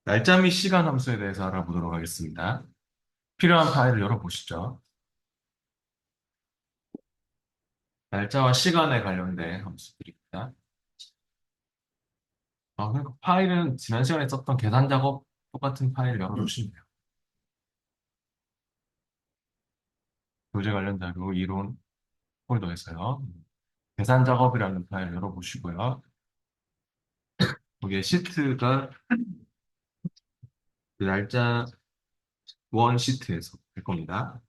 날짜 및 시간 함수에 대해서 알아보도록 하겠습니다. 필요한 파일을 열어보시죠. 날짜와 시간에 관련된 함수들입니다. 그리고 파일은 지난 시간에 썼던 계산 작업 똑같은 파일을 열어주시면 돼요. 교재 관련 자료, 이론 폴더에서요. 계산 작업이라는 파일 열어보시고요. 거기에 시트가 그 날짜 원 시트에서 될 겁니다.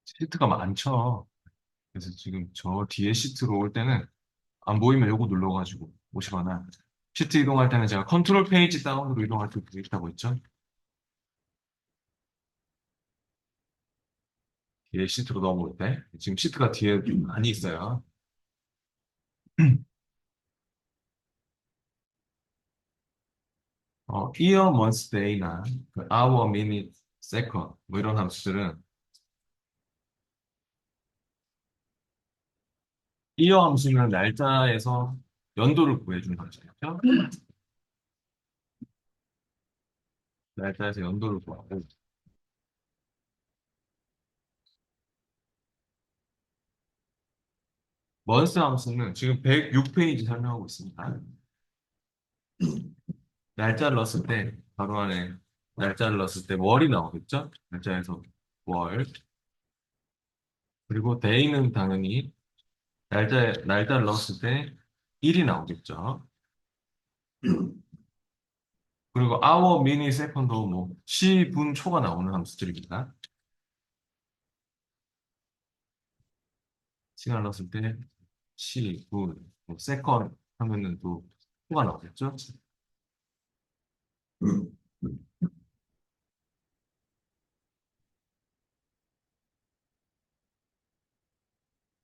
시트가 많죠. 그래서 지금 저 뒤에 시트로 올 때는 안 보이면 요거 눌러가지고 오시거나 시트 이동할 때는 제가 컨트롤 페이지 다운으로 이동할 때 있다고 했죠. 뒤에 시트로 넘어올 때 지금 시트가 뒤에 좀 많이 있어요. year, month, day나 그 hour, minute, second 뭐 이런 함수들은 year 함수는 날짜에서 연도를 구해주는 함수겠죠. 날짜에서 연도를 구하고 month 함수는 지금 106페이지 설명하고 있습니다. 날짜를 넣었을 때 바로 안에 날짜를 넣었을 때 월이 나오겠죠? 날짜에서 월. 그리고 day는 당연히 날짜를 넣었을 때 일이 나오겠죠. 그리고 hour, minute, second도 뭐 시, 분, 초가 나오는 함수들입니다. 시간 넣었을 때 시, 분, 뭐 second 하면은 또 초가 나오겠죠.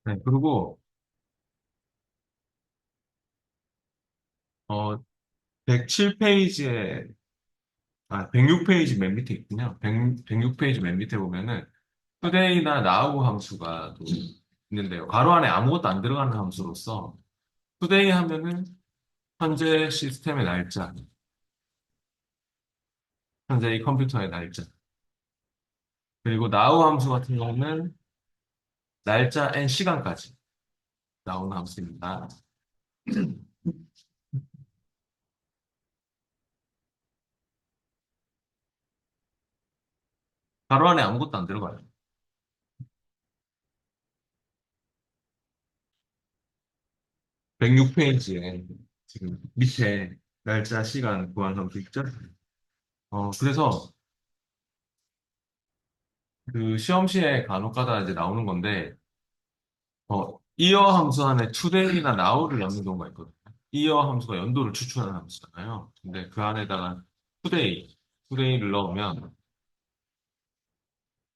네, 그리고 107페이지에 106페이지 맨 밑에 있군요. 106페이지 맨 밑에 보면은 today나 now 함수가 또 있는데요. 가로 안에 아무것도 안 들어가는 함수로서 today 하면은 현재 시스템의 날짜, 현재 이 컴퓨터의 날짜. 그리고 now 함수 같은 경우는 날짜 and 시간까지 나오는 함수입니다. 가로 안에 아무것도 안 들어가요. 106페이지에 지금 밑에 날짜, 시간 구한 함수 있죠? 그래서 그 시험시에 간혹 가다 이제 나오는 건데, 이어 함수 안에 today나 now를 넣는 경우가 있거든요. 이어 함수가 연도를 추출하는 함수잖아요. 근데 그 안에다가 today를 넣으면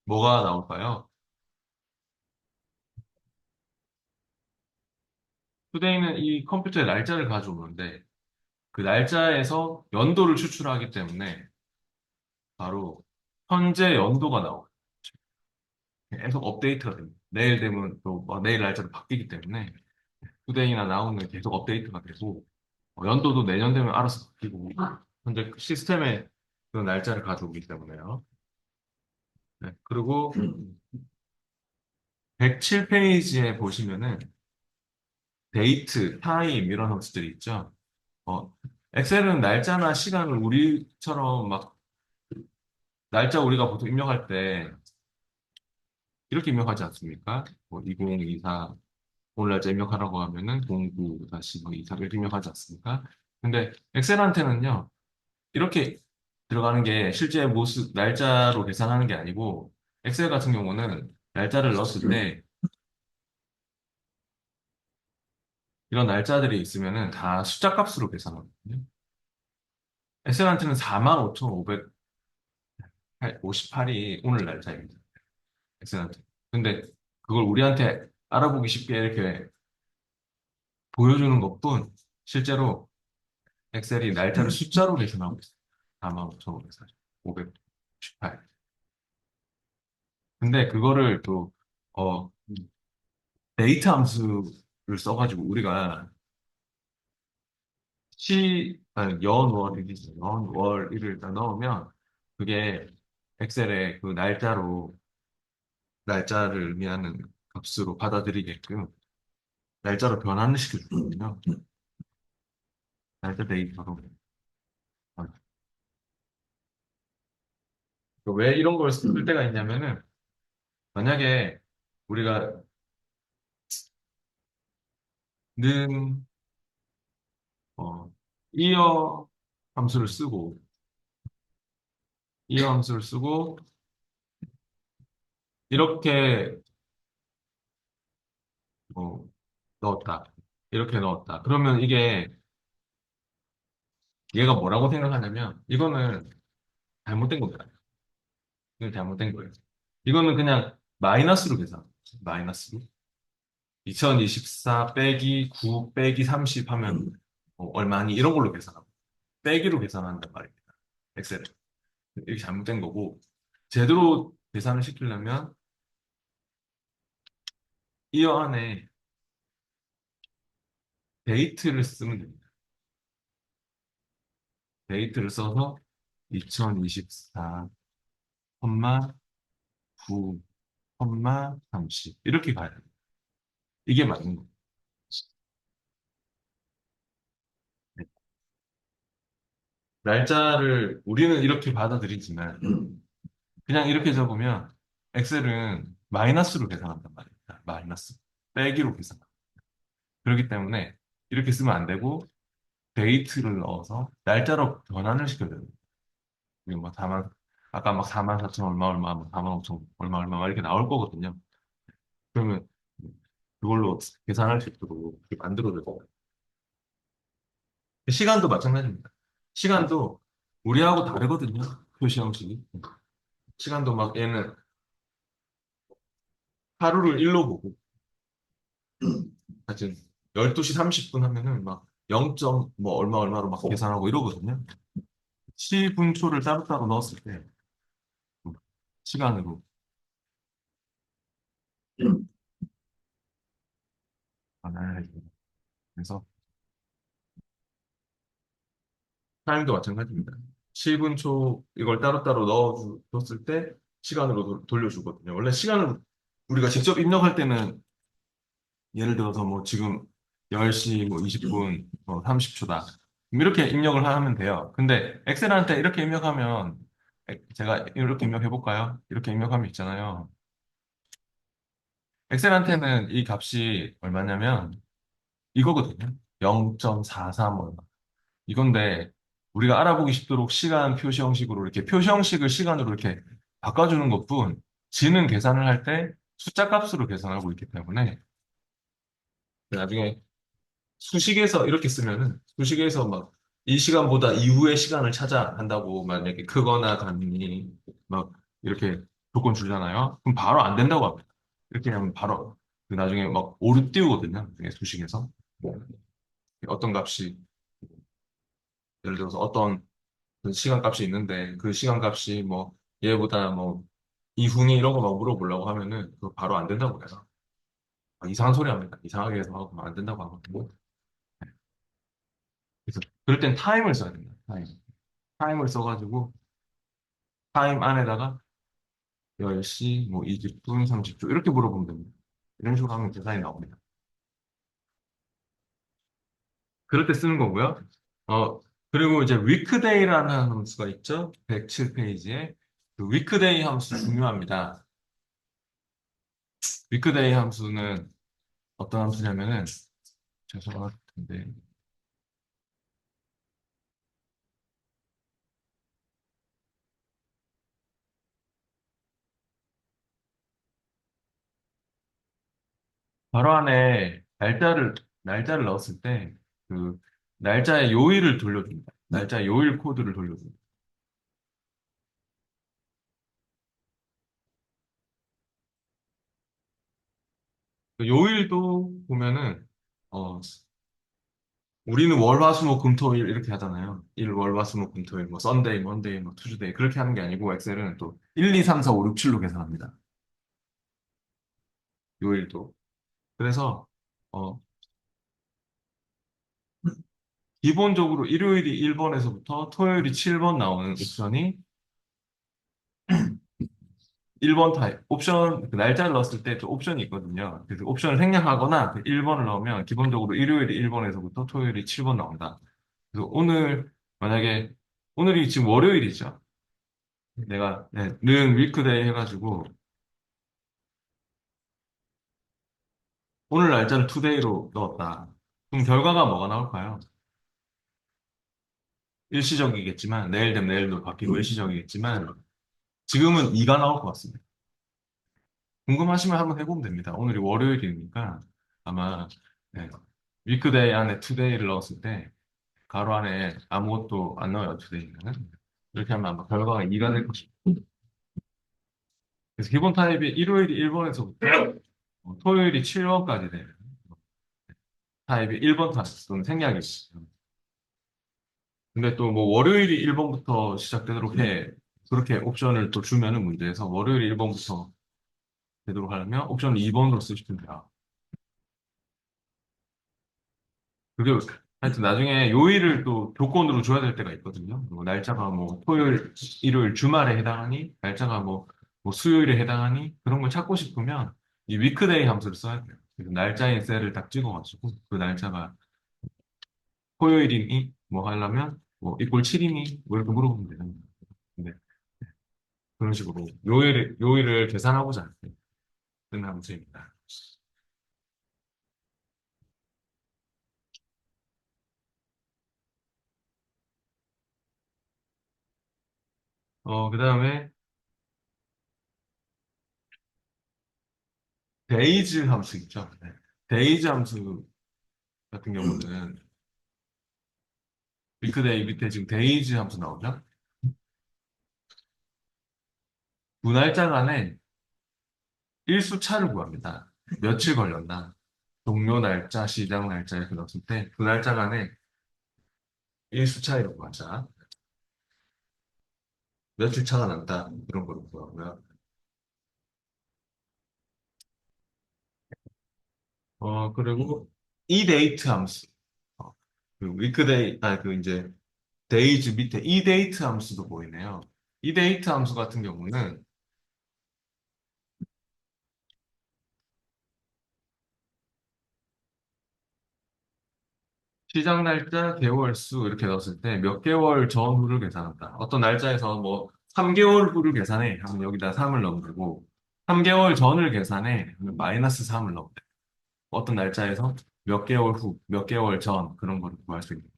뭐가 나올까요? today는 이 컴퓨터의 날짜를 가져오는데 그 날짜에서 연도를 추출하기 때문에 바로 현재 연도가 나와요. 계속 업데이트가 됩니다. 내일 되면 또 내일 날짜로 바뀌기 때문에 today나 now는 계속 업데이트가 되고 연도도 내년 되면 알아서 바뀌고 현재 시스템에 그 날짜를 가져오기 때문에요. 네, 그리고 107페이지에 보시면은 데이트, 타임 이런 함수들이 있죠. 어, 엑셀은 날짜나 시간을 우리처럼 막 날짜 우리가 보통 입력할 때 이렇게 입력하지 않습니까? 뭐 2024 오늘 날짜 입력하라고 하면은 09-24 이렇게 입력하지 않습니까? 근데 엑셀한테는요 이렇게 들어가는 게 실제 모습 날짜로 계산하는 게 아니고 엑셀 같은 경우는 날짜를 넣었을 때 이런 날짜들이 있으면은 다 숫자 값으로 계산하거든요. 엑셀한테는 45,558이 오늘 날짜입니다. 엑셀한테. 근데 그걸 우리한테 알아보기 쉽게 이렇게 보여주는 것뿐 실제로 엑셀이 날짜를 숫자로 계산하고 있어요. 45,558. 근데 그거를 또 어, 데이트 함수를 써가지고 우리가 아니, 연월일이지. 연월일을 일단 넣으면 그게 엑셀에 그 날짜를 의미하는 값으로 받아들이게끔 날짜로 변환을 시켜주거든요. 날짜 데이터로. 아, 왜 이런 걸 쓸 때가 있냐면은 만약에 우리가 는 이어 함수를 쓰고 이어 함수를 쓰고 이렇게 어, 넣었다. 이렇게 넣었다. 그러면 이게 얘가 뭐라고 생각하냐면 이거는 잘못된 겁니다. 이건 잘못된 거예요. 이거는 그냥 마이너스로 계산. 마이너스로. 2024 빼기 9 빼기 30 하면 얼마니? 이런 걸로 계산하고 빼기로 계산한단 말입니다. 엑셀은. 이게 잘못된 거고 제대로 계산을 시키려면 이어 안에 데이트를 쓰면 됩니다. 데이트를 써서 2024, 9, 30 이렇게 가야 돼요. 이게 맞는 거예요. 네. 날짜를 우리는 이렇게 받아들이지만 그냥 이렇게 적으면 엑셀은 마이너스로 계산한단 말입니다. 마이너스. 빼기로 계산. 그렇기 때문에 이렇게 쓰면 안 되고 데이트를 넣어서 날짜로 변환을 시켜야 됩니다. 이거 뭐 4만 아까 막 4만 4천 얼마 얼마 뭐 4만 5천 얼마 얼마 막 이렇게 나올 거거든요. 그러면 그걸로 계산할 수 있도록 이렇게 만들어줘야 돼요. 시간도 마찬가지입니다. 시간도 우리하고 다르거든요. 표시 형식이. 시간도 막 얘는 하루를 일로 보고 하여튼 12시 30분 하면은 막 0점 뭐 얼마 얼마로 막 계산하고 이러거든요. 시분초를 따로따로 넣었을 때 시간으로 나눠야 돼요. 그래서 타임도 마찬가지입니다. 7분초 이걸 따로따로 넣어줬을 때 시간으로 돌려주거든요. 원래 시간을 우리가 직접 입력할 때는 예를 들어서 뭐 지금 10시 뭐 20분 30초다. 이렇게 입력을 하면 돼요. 근데 엑셀한테 이렇게 입력하면 제가 이렇게 입력해 볼까요? 이렇게 입력하면 있잖아요. 엑셀한테는 이 값이 얼마냐면 이거거든요. 0.43 얼마. 이건데 우리가 알아보기 쉽도록 시간 표시 형식으로 이렇게 표시 형식을 시간으로 이렇게 바꿔주는 것뿐 지는 계산을 할 때 숫자 값으로 계산하고 있기 때문에 나중에 수식에서 이렇게 쓰면은 수식에서 막 이 시간보다 이후의 시간을 찾아 한다고 만약에 크거나 같니 막 이렇게 조건 주잖아요. 그럼 바로 안 된다고 합니다. 이렇게 하면 바로 그 나중에 막 오류 띄우거든요. 나중에 수식에서 어떤 값이 예를 들어서 어떤 그 시간값이 있는데 그 시간값이 뭐 얘보다 뭐 이분이 이런 거 막 물어보려고 하면은 그거 바로 안 된다고 해서 이상한 소리 합니다. 이상하게 해서 하고 안 된다고 하거든요. 그래서 그럴 땐 타임을 써야 됩니다. 타임을 써가지고 타임 안에다가 10시 뭐 20분 30초 이렇게 물어보면 됩니다. 이런 식으로 하면 계산이 나옵니다. 그럴 때 쓰는 거고요. 어 그리고 이제 위크데이라는 함수가 있죠. 107페이지에 그 위크데이 함수 중요합니다. 위크데이 함수는 어떤 함수냐면은 죄송할 텐데 바로 안에 날짜를 넣었을 때 그 날짜의 요일을 돌려줍니다. 날짜의 요일 코드를 돌려줍니다. 그 요일도 보면은 어 우리는 월, 화, 수, 목, 금, 토, 일 이렇게 하잖아요. 일, 월, 화, 수, 목, 금, 토, 일, 뭐 썬데이, 먼데이, 뭐 투즈데이 그렇게 하는 게 아니고 엑셀은 또 1, 2, 3, 4, 5, 6, 7로 계산합니다. 요일도. 그래서 어 기본적으로 일요일이 1번에서부터 토요일이 7번 나오는 옵션이 1번 타입, 옵션, 그 날짜를 넣었을 때 또 옵션이 있거든요. 그래서 옵션을 생략하거나 그 1번을 넣으면 기본적으로 일요일이 1번에서부터 토요일이 7번 나온다. 그래서 오늘, 만약에, 오늘이 지금 월요일이죠. 내가, 네, 는 위크데이 해가지고, 오늘 날짜를 투데이로 넣었다. 그럼 결과가 뭐가 나올까요? 일시적이겠지만, 내일 되면 내일도 바뀌고 일시적이겠지만, 지금은 2가 나올 것 같습니다. 궁금하시면 한번 해보면 됩니다. 오늘이 월요일이니까, 아마, 네, 위크데이 안에 투데이를 넣었을 때, 가로 안에 아무것도 안 넣어요, 투데이는. 이렇게 하면 아마 결과가 2가 될 것입니다. 그래서 기본 타입이 일요일이 1번에서부터 토요일이 7번까지 되는 타입이 1번 타입 또는 생략이죠. 근데 또 뭐 월요일이 1번부터 시작되도록 해 그렇게 옵션을 또 주면은 문제에서 월요일이 1번부터 되도록 하려면 옵션을 2번으로 쓰시면 돼요. 그게 하여튼 나중에 요일을 또 조건으로 줘야 될 때가 있거든요. 뭐 날짜가 뭐 토요일, 일요일 주말에 해당하니 날짜가 뭐 수요일에 해당하니 그런 걸 찾고 싶으면 이 위크데이 함수를 써야 돼요. 그래서 날짜인 셀을 딱 찍어가지고 그 날짜가 토요일이니 뭐 하려면 뭐 이꼴 7이니 뭐 이렇게 물어보면 되는 거예요. 근데 그런 식으로 요일을 계산하고자 할 때 쓰는 함수입니다. 그다음에 데이즈 함수 있죠. 네. 데이즈 함수 같은 경우는 위크데이 밑에 지금 데이즈 함수 나오죠? 두 날짜 간에 일수 차를 구합니다. 며칠 걸렸나? 종료 날짜, 시작 날짜 이렇게 넣었을 때 두 날짜 간에 일수 차이로 구하자. 며칠 차가 난다. 이런 걸로 구하고요. 그리고 이 데이트 함수. 그 위크데이, 그 이제 데이즈 밑에 이 데이트 함수도 보이네요. 이 데이트 함수 같은 경우는 시작 날짜, 개월 수 이렇게 넣었을 때 몇 개월 전후를 계산한다. 어떤 날짜에서 뭐 3개월 후를 계산해 하면 여기다 3을 넣으면 되고 3개월 전을 계산해 하면 마이너스 3을 넣으면 돼. 어떤 날짜에서 몇 개월 후, 몇 개월 전 그런 걸 구할 수 있는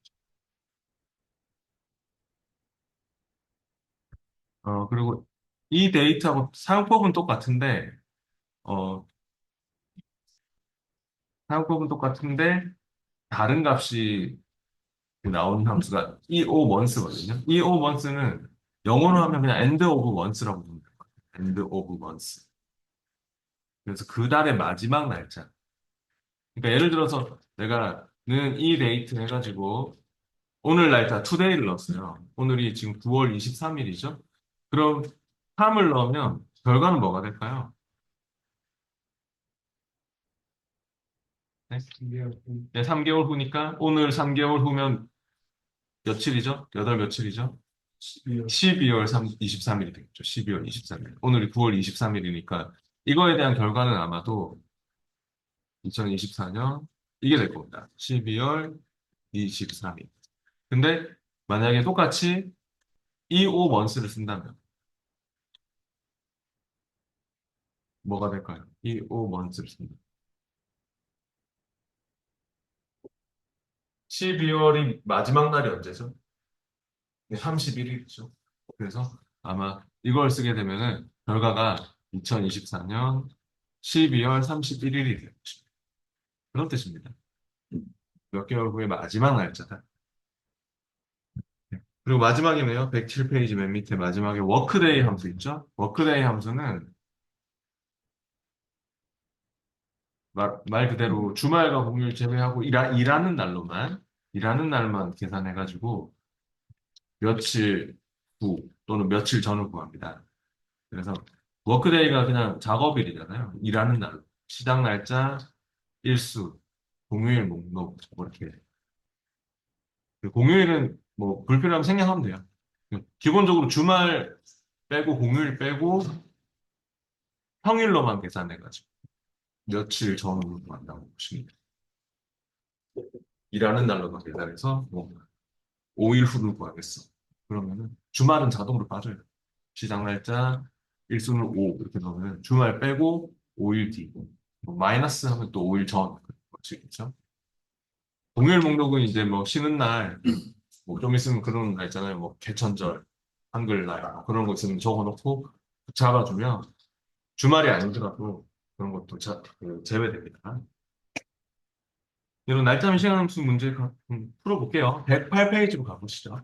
거죠. 그리고 이 데이트하고 사용법은 똑같은데 어, 사용법은 똑같은데 다른 값이 나오는 함수가 EO once거든요. EO once는 영어로 하면 그냥 end of once라고 부르는 거예요. end of once. 그래서 그 달의 마지막 날짜. 그러니까 예를 들어서 내가 는 이 데이트 해가지고 오늘 날짜 today를 넣었어요. 오늘이 지금 9월 23일이죠. 그럼 3을 넣으면 결과는 뭐가 될까요? 네? 3개월 후. 네, 3개월 후니까 오늘 3개월 후면 며칠이죠? 8 며칠이죠? 12월 23일이 되겠죠. 12월 23일. 오늘이 9월 23일이니까 이거에 대한 결과는 아마도 2024년 이게 될 겁니다. 12월 23일. 근데 만약에 똑같이 이 오 먼스를 쓴다면 뭐가 될까요? 이 오 먼스를 쓴다. 12월이 마지막 날이 언제죠? 31일이죠. 그래서 아마 이걸 쓰게 되면은 결과가 2024년 12월 31일이 되죠. 그런 뜻입니다. 몇 개월 후에 마지막 날짜다. 그리고 마지막이네요. 107페이지 맨 밑에 마지막에 워크데이 함수 있죠? 워크데이 함수는 말 그대로 주말과 공휴일 제외하고 일하는 날만 계산해가지고 며칠 후 또는 며칠 전을 구합니다. 그래서 워크데이가 그냥 작업일이잖아요. 일하는 날. 시작 날짜, 일수, 공휴일 목록 뭐 이렇게. 그 공휴일은 뭐 불필요하면 생략하면 돼요. 기본적으로 주말 빼고 공휴일 빼고 평일로만 계산해가지고 며칠 전으로 만나고 보시면 돼요. 일하는 날로만 계산해서 뭐 5일 후를 구하겠어. 그러면은 주말은 자동으로 빠져요. 시작 날짜 일순을 5 이렇게 넣으면 주말 빼고 5일 뒤. 뭐 마이너스 하면 또 5일 전. 그렇죠? 공휴일 목록은 이제 뭐 쉬는 날, 뭐 좀 있으면 그런 날 있잖아요. 뭐 개천절, 한글날 뭐 그런 거 있으면 적어놓고 잡아주면 주말이 아니더라도 그런 것도 제외됩니다. 이런 날짜면 시간 함수 문제 풀어볼게요. 108페이지로 가보시죠.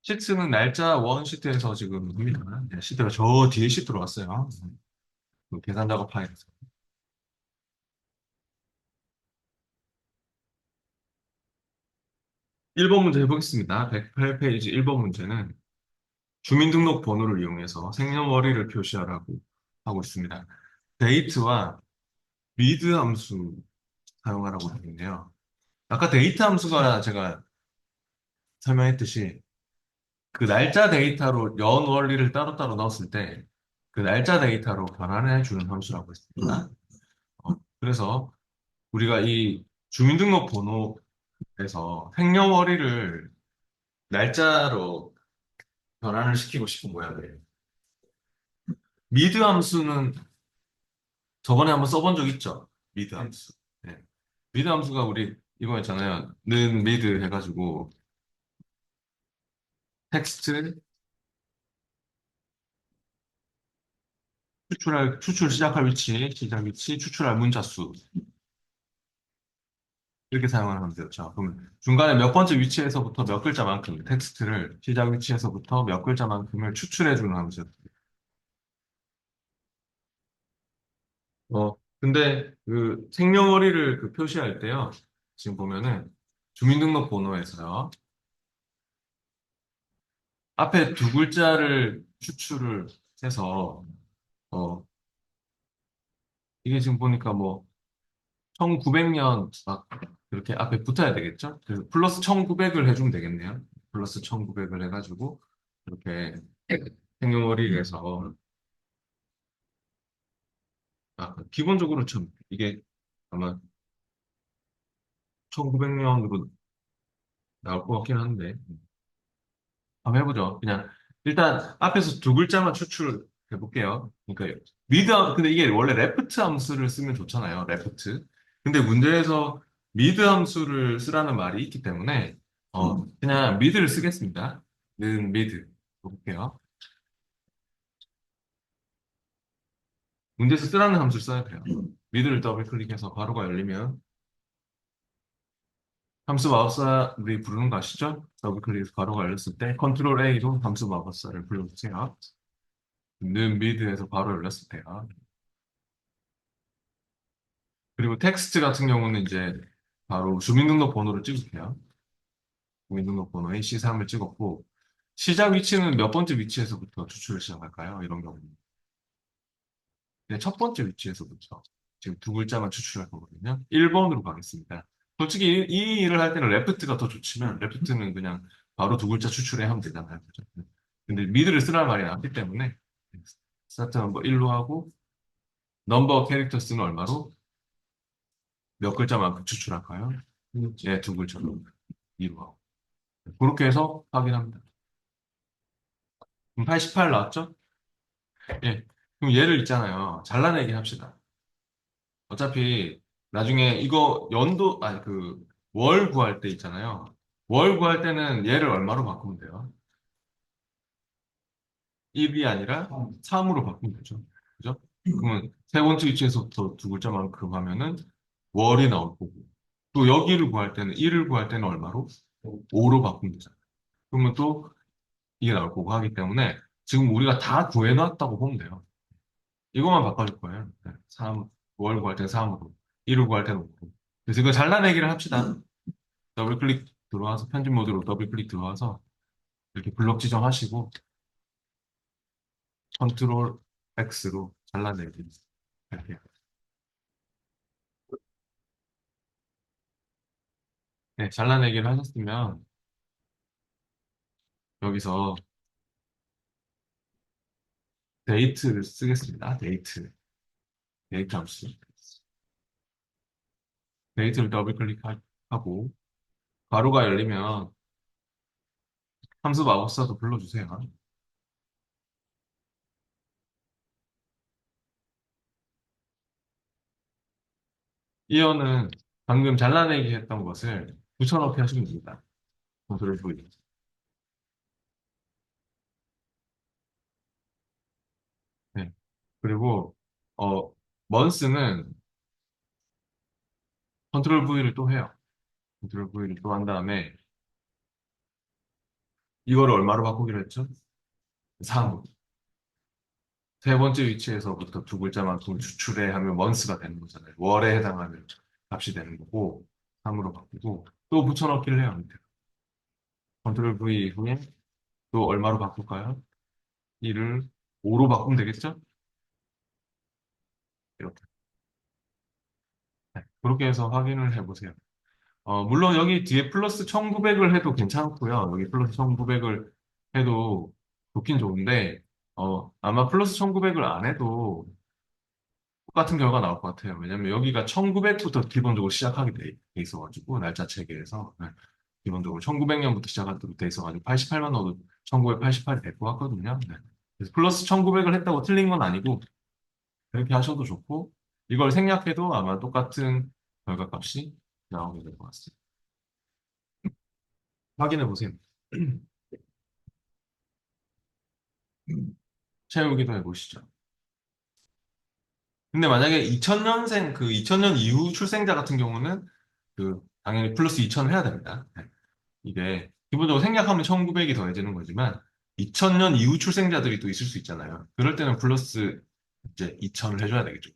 시트는 날짜 원 시트에서 지금 합니다. 네, 시트가 저 뒤에 시트로 왔어요. 그 계산 작업 파일에서. 1번 문제 해보겠습니다. 108페이지 1번 문제는 주민등록번호를 이용해서 생년월일을 표시하라고 하고 있습니다. 데이트와 리드 함수 사용하라고 되어 있네요. 아까 데이트 함수가 제가 설명했듯이 그 날짜 데이터로 연 원리를 따로따로 넣었을 때 그 날짜 데이터로 변환해 주는 함수라고 했습니다. 그래서 우리가 이 주민등록번호에서 생년월일을 날짜로 변환을 시키고 싶은 모양이에요. 미드 함수는 저번에 한번 써본 적 있죠? 미드 함수. 네. 미드 함수가 우리 이거 있잖아요. 는 미드 해가지고 텍스트 추출 시작할 위치, 시작 위치, 추출할 문자 수 이렇게 사용하는 함수였죠. 그럼 중간에 몇 번째 위치에서부터 몇 글자만큼 텍스트를 시작 위치에서부터 몇 글자만큼을 추출해주는 함수였어요. 근데 그 생년월일을 그 표시할 때요. 지금 보면은 주민등록번호에서요. 앞에 두 글자를 추출을 해서 어 이게 지금 보니까 뭐 1900년 막 이렇게 앞에 붙어야 되겠죠? 그래서 플러스 1900을 해주면 되겠네요. 플러스 1900을 해가지고 이렇게 생년월일에서 기본적으로 참 이게 아마 1900년으로 나올 것 같긴 한데 한번 해보죠. 그냥 일단 앞에서 두 글자만 추출해 볼게요. 그러니까 근데 이게 원래 레프트 함수를 쓰면 좋잖아요. 레프트. 근데 문제에서 미드 함수를 쓰라는 말이 있기 때문에 그냥 미드를 쓰겠습니다. 는 미드 볼게요. 문제에서 쓰라는 함수를 써야 돼요. 미드를 더블 클릭해서 괄호가 열리면 함수 마법사를 부르는 거 아시죠? 더블 클릭해서 괄호가 열렸을 때 컨트롤 A로 함수 마법사를 불러주세요. 는 미드에서 바로 열렸을 때요. 그리고 텍스트 같은 경우는 이제 바로 주민등록번호를 찍을게요. 주민등록번호에 C3을 찍었고 시작 위치는 몇 번째 위치에서부터 추출을 시작할까요? 이런 경우는 네, 첫 번째 위치에서부터 지금 두 글자만 추출할 거거든요. 1번으로 가겠습니다. 솔직히 이 일을 할 때는 레프트가 더 좋지만 레프트는 그냥 바로 두 글자 추출해 하면 되잖아요. 그죠? 근데 미드를 쓰라는 말이 나왔기 때문에 스타트 넘버 1로 하고 넘버 캐릭터스는 얼마로 몇 글자만큼 추출할까요? 예, 두 글자로 2로 하고 그렇게 해서 확인합니다. 그럼 88 나왔죠? 예. 그럼 얘를 있잖아요. 잘라내기 합시다. 어차피 나중에 이거 아니 월 구할 때 있잖아요. 월 구할 때는 얘를 얼마로 바꾸면 돼요? 1이 아니라 3으로 바꾸면 되죠. 그죠? 그러면 세 번째 위치에서부터 두 글자만큼 하면은 월이 나올 거고. 또 여기를 구할 때는 1을 구할 때는 얼마로? 5로 바꾸면 되잖아요. 그러면 또 이게 나올 거고 하기 때문에 지금 우리가 다 구해놨다고 보면 돼요. 이것만 바꿔줄 거예요. 네, 3, 월 구할 때는 3으로, 1을 구할 때는 5로. 그래서 이거 잘라내기를 합시다. 더블 클릭 들어와서 편집 모드로 더블 클릭 들어와서 이렇게 블럭 지정하시고 컨트롤 X로 잘라내기 할게요. 네, 잘라내기를 하셨으면 여기서 데이트를 쓰겠습니다. 데이트 함수. 데이트를 더블 클릭하고 가로가 열리면 함수 마법사도 불러주세요. 이어는 방금 잘라내기 했던 것을 붙여넣기 하시면 됩니다. 컨트롤 V. 네. 그리고 먼스는 컨트롤 V를 또 해요. 컨트롤 V를 또 한 다음에 이거를 얼마로 바꾸기로 했죠? 3. 세 번째 위치에서부터 두 글자만큼을 추출해 하면 먼스가 되는 거잖아요. 월에 해당하는 값이 되는 거고 3으로 바꾸고 또 붙여넣기를 해요. 밑에. 컨트롤 V 후에 또 얼마로 바꿀까요? 이를 5로 바꾸면 되겠죠? 이렇게. 네. 그렇게 해서 확인을 해보세요. 물론 여기 뒤에 플러스 1900을 해도 괜찮고요. 여기 플러스 1900을 해도 좋긴 좋은데, 아마 플러스 1900을 안 해도 똑같은 결과가 나올 것 같아요. 왜냐면 여기가 1900부터 기본적으로 시작하게 돼 있어가지고, 날짜 체계에서. 네. 기본적으로 1900년부터 시작하도록 돼 있어가지고, 88만 넣어도 1988이 될 것 같거든요. 네. 그래서 플러스 1900을 했다고 틀린 건 아니고, 그렇게 하셔도 좋고, 이걸 생략해도 아마 똑같은 결과값이 나오게 될 것 같습니다. 확인해 보세요. 채우기도 해보시죠. 근데 만약에 2000년생, 그 2000년 이후 출생자 같은 경우는 당연히 플러스 2000을 해야 됩니다. 네. 이게 기본적으로 생략하면 1900이 더해지는 거지만 2000년 이후 출생자들이 또 있을 수 있잖아요. 그럴 때는 플러스 이제 2000을 해줘야 되겠죠.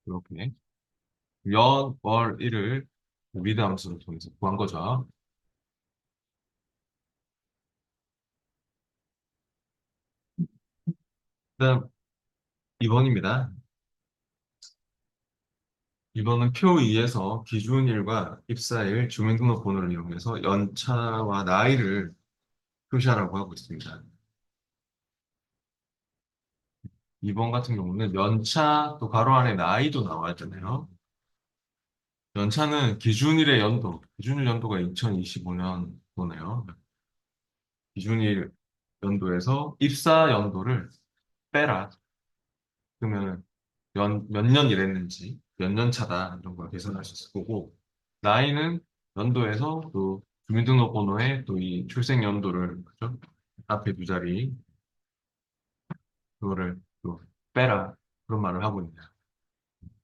이렇게 연, 월, 일을 미드 함수를 통해서 구한 거죠. 그다음 2번입니다. 2번은 표 2에서 기준일과 입사일, 주민등록번호를 이용해서 연차와 나이를 표시하라고 하고 있습니다. 2번 같은 경우는 연차 또 가로 안에 나이도 나와 있잖아요. 연차는 기준일의 연도, 기준일 연도가 2025년도네요. 기준일 연도에서 입사 연도를 빼라. 그러면 몇 년 일했는지, 몇 년 차다 이런 걸 계산할 수 있을 거고, 나이는 연도에서 또 주민등록번호에 또 이 출생 연도를 그죠? 앞에 두 자리 그거를 또 빼라 그런 말을 하고 있네요.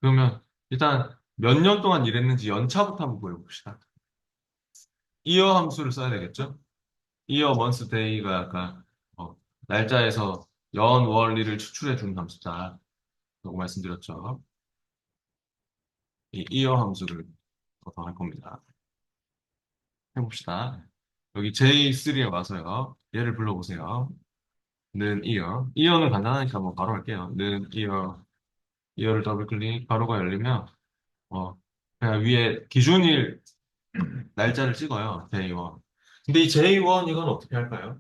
그러면 일단 몇 년 동안 일했는지 연차부터 한번 구해봅시다. 이어 함수를 써야 되겠죠? 이어 먼스 데이가 아까 날짜에서 연, 월, 일을 추출해 주는 함수다. 라고 말씀드렸죠. 이 이어 함수를 더 할 겁니다. 해봅시다. 여기 J3에 와서요. 얘를 불러보세요. 는 이어. 이어는 간단하니까 뭐 바로 할게요. 는 이어. 이어를 더블 클릭. 바로가 열리면 그냥 위에 기준일 날짜를 찍어요. J1. 근데 이 J1 이건 어떻게 할까요?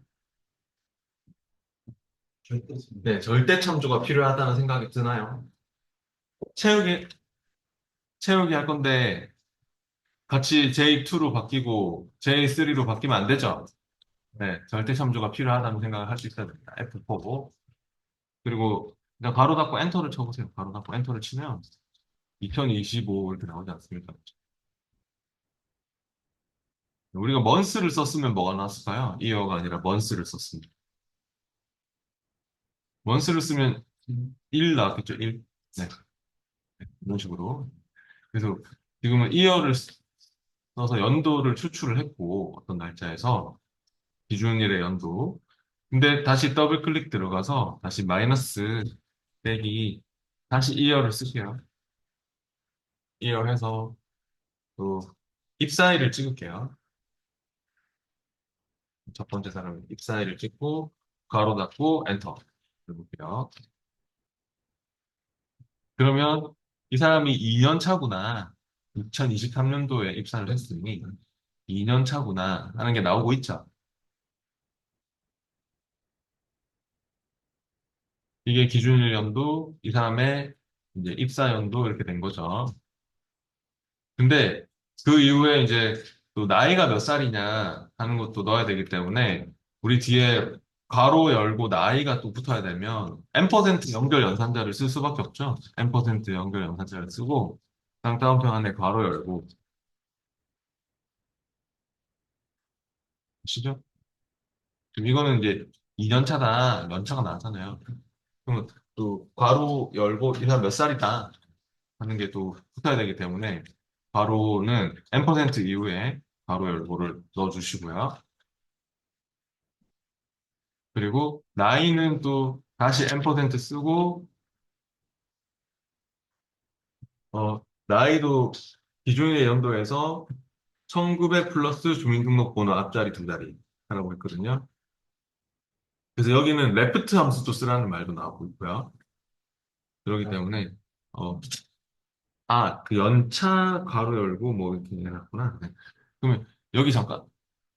네, 절대 참조가 필요하다는 생각이 드나요? 채우기, 채우기 할 건데 같이 J2로 바뀌고 J3로 바뀌면 안 되죠? 네, 절대 참조가 필요하다는 생각을 할 수 있어야 됩니다. F4. 그리고 그냥 가로 닫고 엔터를 쳐보세요. 가로 닫고 엔터를 치면 2025 이렇게 나오지 않습니까? 우리가 먼스를 썼으면 뭐가 나왔을까요? 이어가 아니라 먼스를 썼습니다. 먼스를 쓰면 1 나왔겠죠? 1. 네, 이런 식으로. 그래서 지금은 이어를 써서 연도를 추출을 했고 어떤 날짜에서 기준일의 연도. 근데 다시 더블 클릭 들어가서 다시 마이너스 빼기 다시 이어를 쓸게요. 이어 해서 또 입사일을 찍을게요. 첫 번째 사람 입사일을 찍고 가로 닫고 엔터 해볼게요. 그러면 이 사람이 2년 차구나. 2023년도에 입사를 했으니 2년 차구나 하는 게 나오고 있죠. 이게 기준일 연도, 이 사람의 이제 입사 연도 이렇게 된 거죠. 근데 그 이후에 이제 또 나이가 몇 살이냐 하는 것도 넣어야 되기 때문에 우리 뒤에 괄호 열고 나이가 또 붙어야 되면 M% 연결 연산자를 쓸 수밖에 없죠. M% 연결 연산자를 쓰고 다운표 안에 괄호 열고 시죠? 지금 이거는 이제 2년 차다, 연차가 나왔잖아요. 그러면 또 괄호 열고 이 사람 몇 살이다 하는 게 또 붙어야 되기 때문에 괄호는 M% 이후에 괄호 열고를 넣어주시고요. 그리고 나이는 또 다시 M% 쓰고 나이도 기준의 연도에서 1900 플러스 주민등록번호 앞자리 두 자리 하라고 했거든요. 그래서 여기는 레프트 함수도 쓰라는 말도 나오고 있고요. 그렇기 때문에 어, 그 연차 괄호 열고 뭐 이렇게 해놨구나. 네. 그러면 여기 잠깐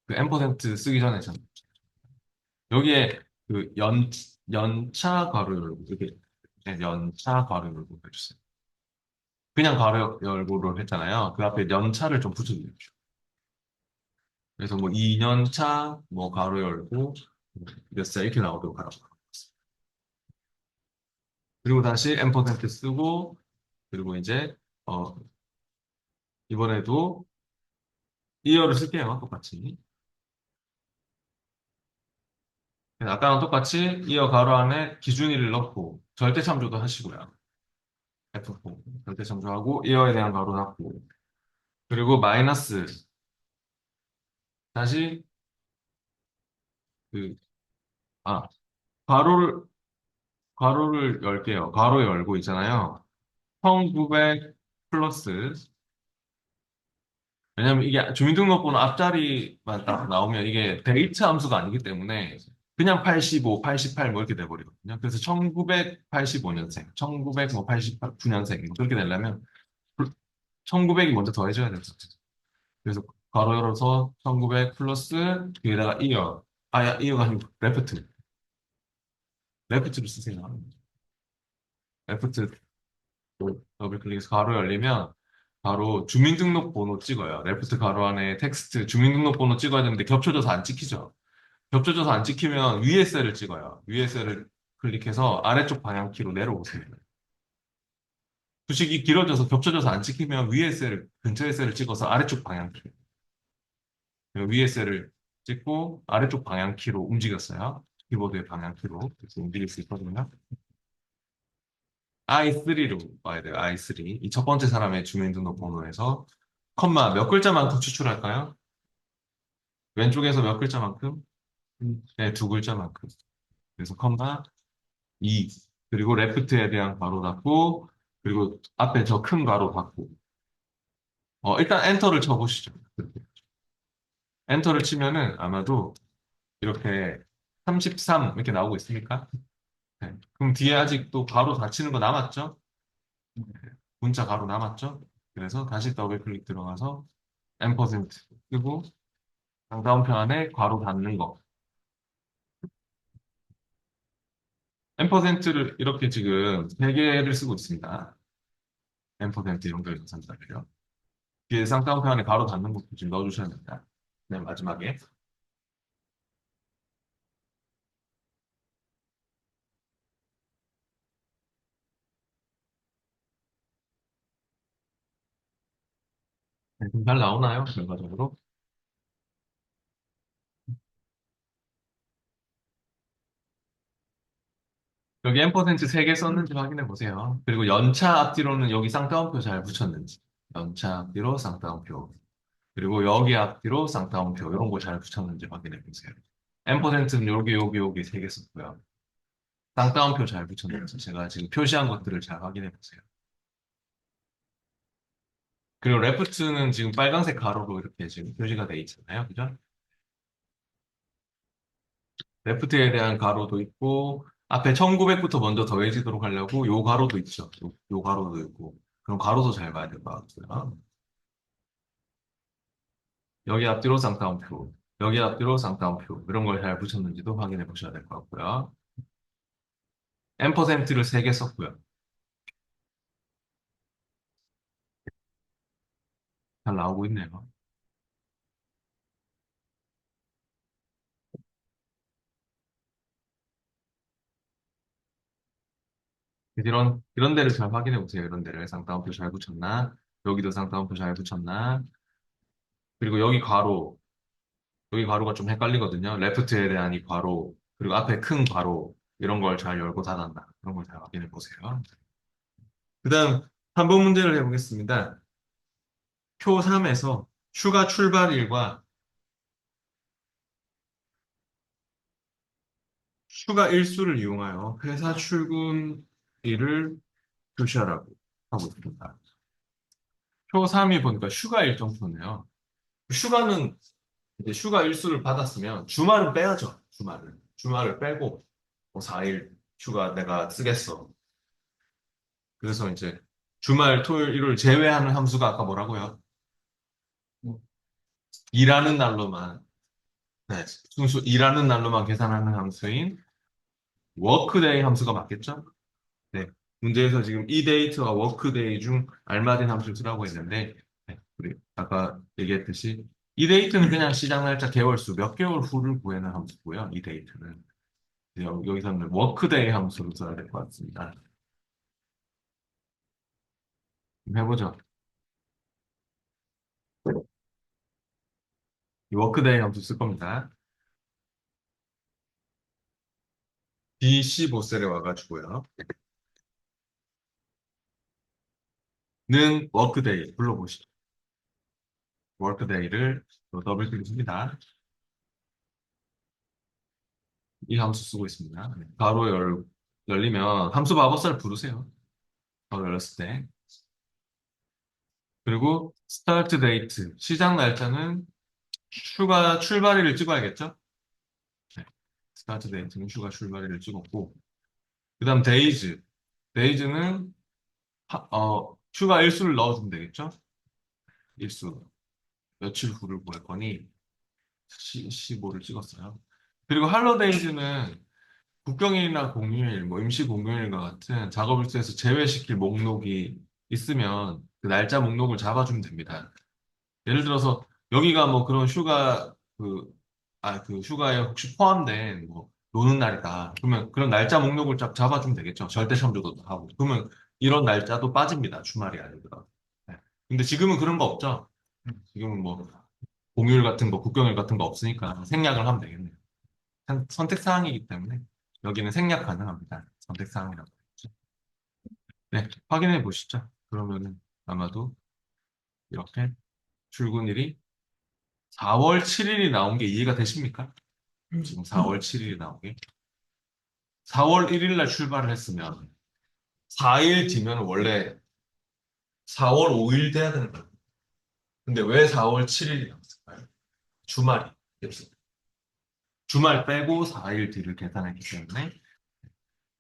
그 M% 쓰기 전에 잠깐 여기에 그 연차 괄호 열고 이렇게 네, 연차 괄호 열고 해주세요. 그냥 괄호 열고를 했잖아요. 그 앞에 연차를 좀 붙여주십시오. 그래서 뭐 2년 차, 뭐 괄호 열고 몇 살 이렇게 나오도록 하라고. 그리고 다시 M% 쓰고 그리고 이제 어 이번에도 이어를 쓸게요. 똑같이. 아까랑 똑같이 이어 괄호 안에 기준일을 넣고 절대 참조도 하시고요. F4 절대 참조하고 이어에 대한 괄호 닫고 그리고 마이너스 다시 그 아 괄호를 열게요. 괄호 열고 있잖아요. 1900 플러스 왜냐면 이게 주민등록번호 앞자리만 딱 나오면 이게 데이트 함수가 아니기 때문에 그냥 85, 88 뭐 이렇게 돼버리거든요. 그래서 1985년생, 1989년생 그렇게 되려면 1900이 먼저 더해줘야 돼요. 그래서 괄호 열어서 1900 플러스 뒤에다가 이어, 이어가 아니고 레프트를 쓰세요. 레프트 더블 클릭해서 괄호 열리면 바로 주민등록번호 찍어요. 레프트 괄호 안에 텍스트 주민등록번호 찍어야 되는데 겹쳐져서 안 찍히죠. 겹쳐져서 안 찍히면 위에 셀을 찍어요. 위에 셀을 클릭해서 아래쪽 방향키로 내려오세요. 수식이 길어져서 겹쳐져서 안 찍히면 위에 셀을 근처의 셀을 찍어서 아래쪽 방향키 위에 셀을 찍고 아래쪽 방향키로 움직였어요. 키보드의 방향키로 그래서 움직일 수 있거든요. I3로 와야 돼요. I3. 이 첫 번째 사람의 주민등록번호에서 컴마 몇 글자만큼 추출할까요? 왼쪽에서 몇 글자만큼? 네, 두 글자만큼. 그래서 컴마 2. 그리고 레프트에 대한 괄호 닫고, 그리고 앞에 저 큰 괄호 닫고. 일단 엔터를 쳐보시죠. 엔터를 치면은 아마도 이렇게 33 이렇게 나오고 있습니까? 네. 그럼 뒤에 아직 또 괄호 닫히는 거 남았죠? 문자 괄호 남았죠? 그래서 다시 더블 클릭 들어가서 M% 쓰고 다음 편 안에 괄호 닫는 거. M%를 이렇게 지금 세 개를 쓰고 있습니다. M% 연결 연산자를요. 뒤에 쌍따옴표 안에 괄호 닫는 것도 지금 넣어주셔야 됩니다. 맨 마지막에. 네, 좀잘 나오나요? 결과적으로? 여기 M% 3개 썼는지 확인해 보세요. 그리고 연차 앞뒤로는 여기 쌍따옴표 잘 붙였는지. 연차 앞뒤로 쌍따옴표. 그리고 여기 앞뒤로 쌍따옴표. 이런 거 잘 붙였는지 확인해 보세요. M%는 여기 3개 썼고요. 쌍따옴표 잘 붙였는지 제가 지금 표시한 것들을 잘 확인해 보세요. 그리고 레프트는 지금 빨간색 가로로 이렇게 지금 표시가 돼 있잖아요. 그죠? 레프트에 대한 가로도 있고, 앞에 1900부터 먼저 더해지도록 하려고 요 가로도 있죠. 요 가로도 있고. 그럼 가로도 잘 봐야 될 것 같고요. 여기 앞뒤로 쌍따옴표, 여기 앞뒤로 쌍따옴표, 이런 걸 잘 붙였는지도 확인해 보셔야 될 것 같고요. 앰퍼센트를 3개 썼고요. 잘 나오고 있네요. 이런 데를 잘 확인해 보세요. 이런 데를 쌍따옴표 잘 붙였나? 여기도 쌍따옴표 잘 붙였나? 그리고 여기 가로가 좀 헷갈리거든요. 레프트에 대한 이 괄호, 그리고 앞에 큰 괄호, 이런 걸 잘 열고 닫았나. 그런 걸 잘 확인해 보세요. 그 다음, 3번 문제를 해보겠습니다. 표 3에서 휴가 출발일과 휴가 일수를 이용하여 회사 출근일을 표시하라고 하고 있습니다. 표 3이 보니까 휴가 일정표네요. 휴가는 이제 휴가 일수를 받았으면 주말은 빼야죠. 주말을. 주말을 빼고 뭐 4일 휴가 내가 쓰겠어. 그래서 이제 주말, 토요일, 일요일 제외하는 함수가 아까 뭐라고요? 일하는 날로만, 네, 순수 일하는 날로만 계산하는 함수인 워크데이 함수가 맞겠죠? 네. 문제에서 지금 이 데이트와 워크데이 중 알맞은 함수를 쓰라고 했는데, 네, 우리 아까 얘기했듯이 이 데이트는 그냥 시작 날짜 개월수 몇 개월 후를 구하는 함수고요. 이 데이트는. 여기서는 워크데이 함수를 써야 될 것 같습니다. 해보죠. 이 워크데이 함수 쓸 겁니다. B15셀에 와가지고요. 는 워크데이 불러보시죠. 워크데이를 더블 클릭입니다. 이 함수 쓰고 있습니다. 네. 바로 열리면 함수 마법사를 부르세요. 바로 열렸을 때. 그리고 스타트 데이트 시작 날짜는 휴가 출발일을 찍어야겠죠? 네. 스타트 데이트는 휴가 출발일을 찍었고 그다음 데이즈 데이즈는 휴가 일수를 넣어주면 되겠죠? 일수 며칠 후를 구할 거니 15를 찍었어요. 그리고 할로데이즈는 국경일이나 공휴일, 뭐 임시 공휴일과 같은 작업 일수에서 제외시킬 목록이 있으면 그 날짜 목록을 잡아주면 됩니다. 예를 들어서 여기가 뭐 그런 그 휴가에 혹시 포함된 뭐 노는 날이다. 그러면 그런 날짜 목록을 쫙 잡아주면 되겠죠. 절대청조도 하고. 그러면 이런 날짜도 빠집니다. 주말이 아니더라도. 네. 근데 지금은 그런 거 없죠. 지금은 뭐 공휴일 같은 거, 국경일 같은 거 없으니까 생략을 하면 되겠네요. 선택 사항이기 때문에 여기는 생략 가능합니다. 선택 사항이라고. 했죠. 네, 확인해 보시죠. 그러면은 아마도 이렇게 출근일이 4월 7일이 나온 게 이해가 되십니까? 지금 4월 7일이 나온 게. 4월 1일 날 출발을 했으면 4일 뒤면 원래 4월 5일 돼야 되는 거예요. 근데 왜 4월 7일이 나왔을까요? 주말이 없어요. 주말 빼고 4일 뒤를 계산했기 때문에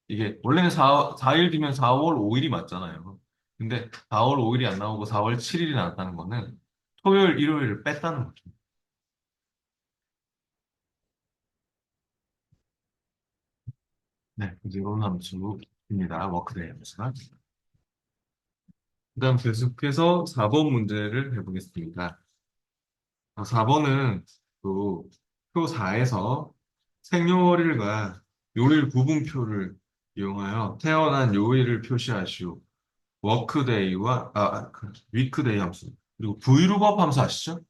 이게 원래는 4일 뒤면 4월 5일이 맞잖아요. 근데 4월 5일이 안 나오고 4월 7일이 나왔다는 거는 토요일, 일요일을 뺐다는 거죠. 네, 이제 이런 함수입니다. 워크데이 함수가. 그다음 계속해서 4번 문제를 해보겠습니다. 4번은 또 표 4에서 생요일과 요일 구분표를 이용하여 태어난 요일을 표시하시오. 워크데이와 위크데이 함수 그리고 브이룩업 함수 아시죠?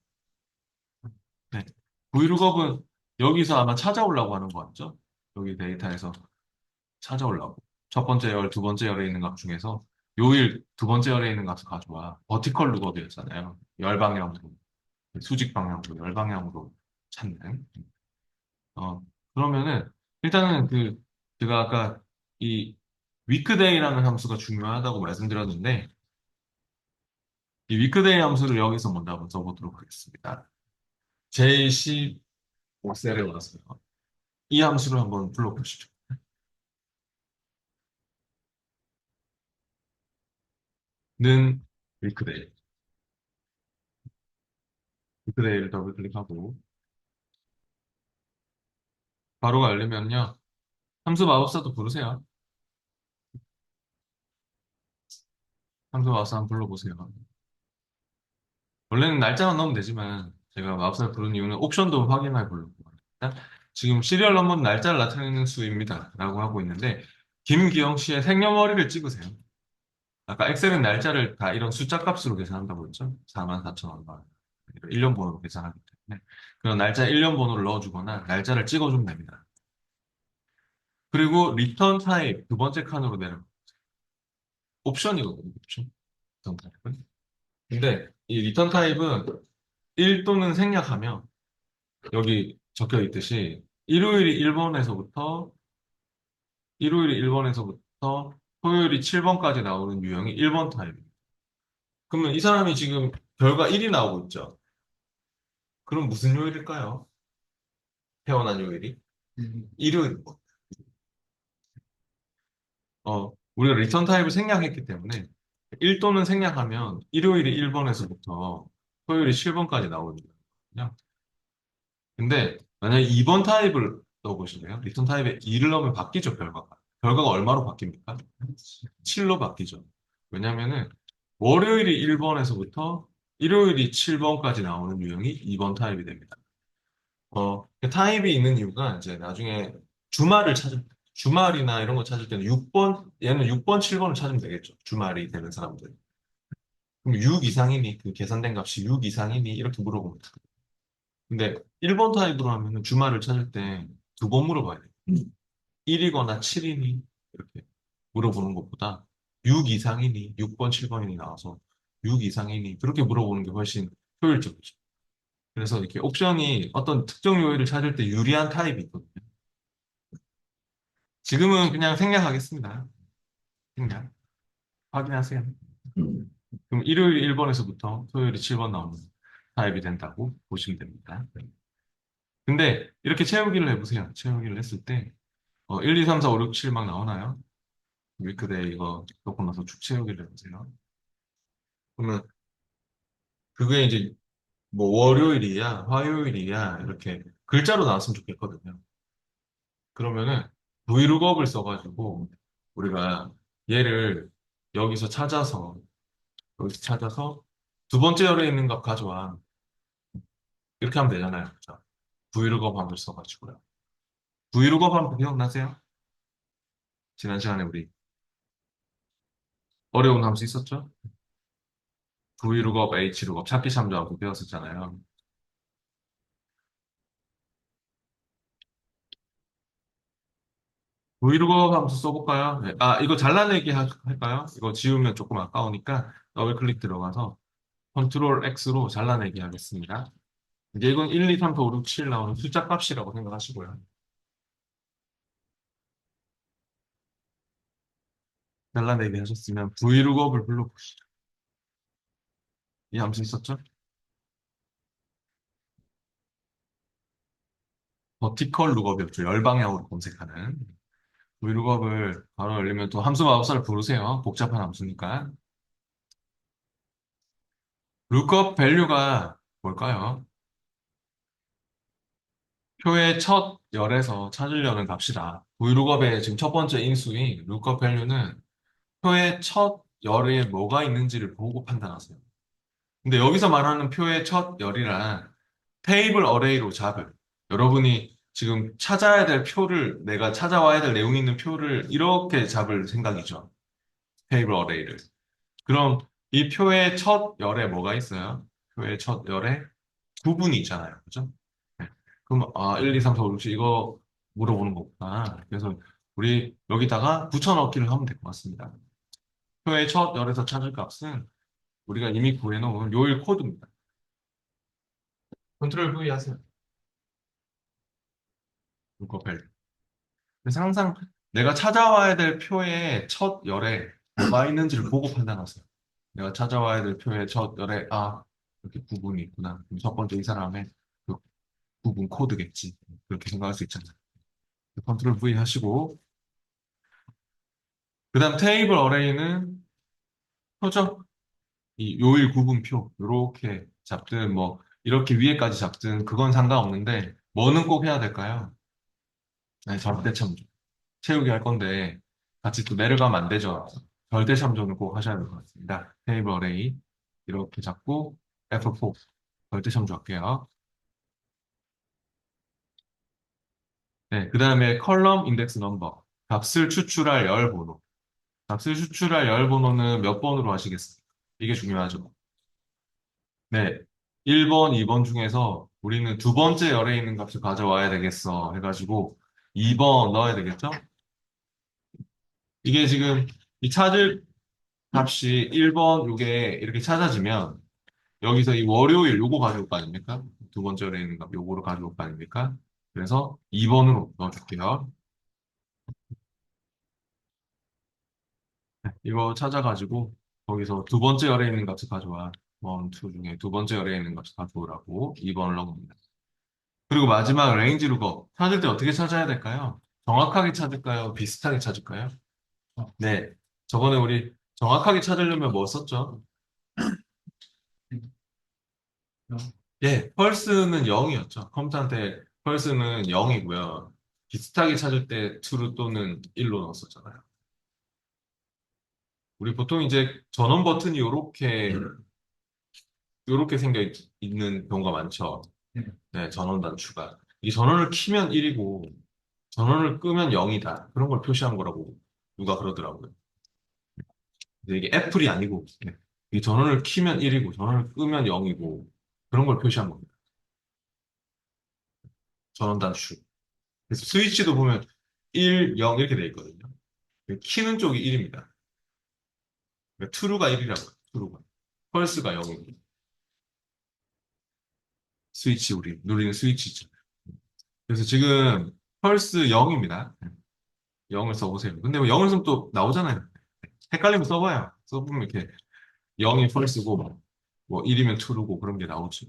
네. 브이룩업은 여기서 아마 찾아오려고 하는 거 같죠? 여기 데이터에서 찾아오려고. 첫 번째 열, 두 번째 열에 있는 값 중에서 요일 두 번째 열에 있는 값을 가져와. 버티컬 룩업이었잖아요. 열방향으로, 수직 방향으로, 열방향으로 찾는. 어, 그러면은 일단은 제가 아까 이 위크데이라는 함수가 중요하다고 말씀드렸는데 이 위크데이 함수를 여기서 먼저 한번 써보도록 하겠습니다. J15셀에 와서요. 이 함수를 한번 불러보시죠. 는 위크데이. 위크데이를 더블 클릭하고 바로가 열리면요. 함수 마법사도 부르세요. 함수 마법사 한번 불러보세요. 원래는 날짜만 넣으면 되지만 제가 마법사를 부르는 이유는 옵션도 확인해 보려고 합니다. 지금 시리얼 넘버는 날짜를 나타내는 수입니다. 라고 하고 있는데 김기영 씨의 생년월일을 찍으세요. 아까 엑셀은 날짜를 다 이런 숫자 값으로 계산한다고 했죠? 44,000원. 1년 번호로 계산하기 때문에. 그런 날짜 1년 번호를 넣어주거나 날짜를 찍어주면 됩니다. 그리고 리턴 타입 두 번째 칸으로 내려 옵션이거든요. 옵션. 리턴 타입은. 근데 이 리턴 타입은 1 또는 생략하면 여기 적혀 있듯이 일요일이 1번에서부터 토요일이 7번까지 나오는 유형이 1번 타입입니다. 그러면 이 사람이 지금 결과 1이 나오고 있죠. 그럼 무슨 요일일까요? 태어난 요일이? 일요일. 우리가 리턴 타입을 생략했기 때문에 1 또는 생략하면 일요일이 1번에서부터 토요일이 7번까지 나오거든요. 근데 만약에 2번 타입을 넣어보실래요? 리턴 타입에 2를 넣으면 바뀌죠, 결과가. 결과가 얼마로 바뀝니까? 7로 바뀌죠. 왜냐면은 월요일이 1번에서부터 일요일이 7번까지 나오는 유형이 2번 타입이 됩니다. 타입이 있는 이유가 이제 나중에 주말이나 이런 거 찾을 때는 6번, 얘는 6번, 7번을 찾으면 되겠죠. 주말이 되는 사람들. 그럼 6 이상이니, 그 계산된 값이 6 이상이니, 이렇게 물어보면 돼요. 근데 1번 타입으로 하면은 주말을 찾을 때 두 번 물어봐야 돼요. 1이거나 7이니, 이렇게 물어보는 것보다 6 이상이니, 6번, 7번이니 나와서 6 이상이니, 그렇게 물어보는 게 훨씬 효율적이죠. 그래서 이렇게 옵션이 어떤 특정 요일을 찾을 때 유리한 타입이 있거든요. 지금은 그냥 생략하겠습니다. 생략. 확인하세요. 그럼 일요일 1번에서부터 토요일이 7번 나오는 타입이 된다고 보시면 됩니다. 근데 이렇게 채우기를 해보세요. 채우기를 했을 때 1, 2, 3, 4, 5, 6, 7 막 나오나요? 위크데이 이거 넣고 나서 쭉 채우기를 해보세요. 그러면 그게 이제 뭐 월요일이야, 화요일이야 이렇게 글자로 나왔으면 좋겠거든요. 그러면은 브이로그업을 써가지고 우리가 얘를 여기서 찾아서 여기서 찾아서 두 번째 열에 있는 값 가져와. 이렇게 하면 되잖아요. 그죠? 브이로그업 함을 써가지고요. 브이로그업 함 기억나세요? 지난 시간에 우리 어려운 함수 있었죠? V룩업, H룩업, 찾기 참조하고 배웠었잖아요. V룩업 함수 써볼까요? 네. 아, 이거 잘라내기 할까요? 이거 지우면 조금 아까우니까 더블 클릭 들어가서 컨트롤 X로 잘라내기 하겠습니다. 이제 이건 1, 2, 3, 4, 5, 6, 7 나오는 숫자 값이라고 생각하시고요. 잘라내기 하셨으면 V룩업을 불러보시죠. 이 함수 있었죠? 버티컬 룩업이었죠. 열방향으로 검색하는. V룩업을 바로 열리면 또 함수 마법사를 부르세요. 복잡한 함수니까. 룩업 밸류가 뭘까요? 표의 첫 열에서 찾으려는 값이다. vlookup의 지금 첫 번째 인수인 lookup value는 표의 첫 열에 뭐가 있는지를 보고 판단하세요. 근데 여기서 말하는 표의 첫 열이란 테이블 어레이로 잡을 여러분이 지금 찾아야 될 표를 내가 찾아와야 될 내용이 있는 표를 이렇게 잡을 생각이죠. 테이블 어레이를. 그럼 이 표의 첫 열에 뭐가 있어요? 표의 첫 열에 구분이 있잖아요. 그죠? 네. 그럼, 1, 2, 3, 4, 5, 6, 7 이거 물어보는 거구나. 그래서 우리 여기다가 붙여넣기를 하면 될 것 같습니다. 표의 첫 열에서 찾을 값은 우리가 이미 구해놓은 요일 코드입니다. 컨트롤 V 하세요. 이거 밸류. 그래서 항상 내가 찾아와야 될 표의 첫 열에 뭐가 있는지를 보고 판단하세요. 내가 찾아와야 될 표의 첫 열에, 아, 이렇게 구분이 있구나. 그럼 첫 번째 이 사람의 그 구분 코드겠지. 그렇게 생각할 수 있잖아. 컨트롤 V 하시고, 그 다음 테이블 어레이는 표적, 이 요일 구분표, 이렇게 잡든, 뭐, 이렇게 위에까지 잡든, 그건 상관없는데, 뭐는 꼭 해야 될까요? 네, 절대참조. 채우기 할 건데, 같이 또 내려가면 안 되죠. 절대참조는 꼭 하셔야 될 것 같습니다. 테이블 어레이, 이렇게 잡고, F4, 절대참조 할게요. 네, 그 다음에 컬럼 인덱스 넘버, 값을 추출할 열 번호. 값을 추출할 열 번호는 몇 번으로 하시겠습니까? 이게 중요하죠. 네. 1번, 2번 중에서 우리는 두 번째 열에 있는 값을 가져와야 되겠어. 해가지고 2번 넣어야 되겠죠? 이게 지금 이 찾을 값이 1번 요게 이렇게 찾아지면 여기서 이 월요일 요거 가져올 거 아닙니까? 두 번째 열에 있는 값 요거를 가져올 거 아닙니까? 그래서 2번으로 넣어줄게요. 이거 찾아가지고 거기서 두 번째 열에 있는 값을 가져와. 원, 투 중에 두 번째 열에 있는 값을 가져오라고 2번을 넣습니다. 그리고 마지막 레인지 루거 찾을 때 어떻게 찾아야 될까요? 정확하게 찾을까요? 비슷하게 찾을까요? 네. 저번에 우리 정확하게 찾으려면 뭐 썼죠? 예, 펄스는 0이었죠. 컴퓨터한테 펄스는 0이고요. 비슷하게 찾을 때 true 또는 1로 넣었었잖아요. 우리 보통 이제 전원 버튼이 요렇게 있는 경우가 많죠. 네, 전원 단추가. 이 전원을 키면 1이고 전원을 끄면 0이다. 그런 걸 표시한 거라고 누가 그러더라고요. 근데 이게 애플이 아니고 네. 이 전원을 키면 1이고 전원을 끄면 0이고 그런 걸 표시한 겁니다. 전원 단추. 그래서 스위치도 보면 1, 0 이렇게 돼 있거든요. 키는 쪽이 1입니다. 그러니까 트루가 1이라고요. 트루가. 펄스가 0이고 스위치 우리 누리는 스위치죠. 그래서 지금 펄스 0입니다. 0을 써보세요. 근데 뭐 0을 쓰면 또 나오잖아요. 헷갈리면 써봐요. 써보면 이렇게 0이 펄스고 뭐 1이면 트루고 그런 게 나오죠.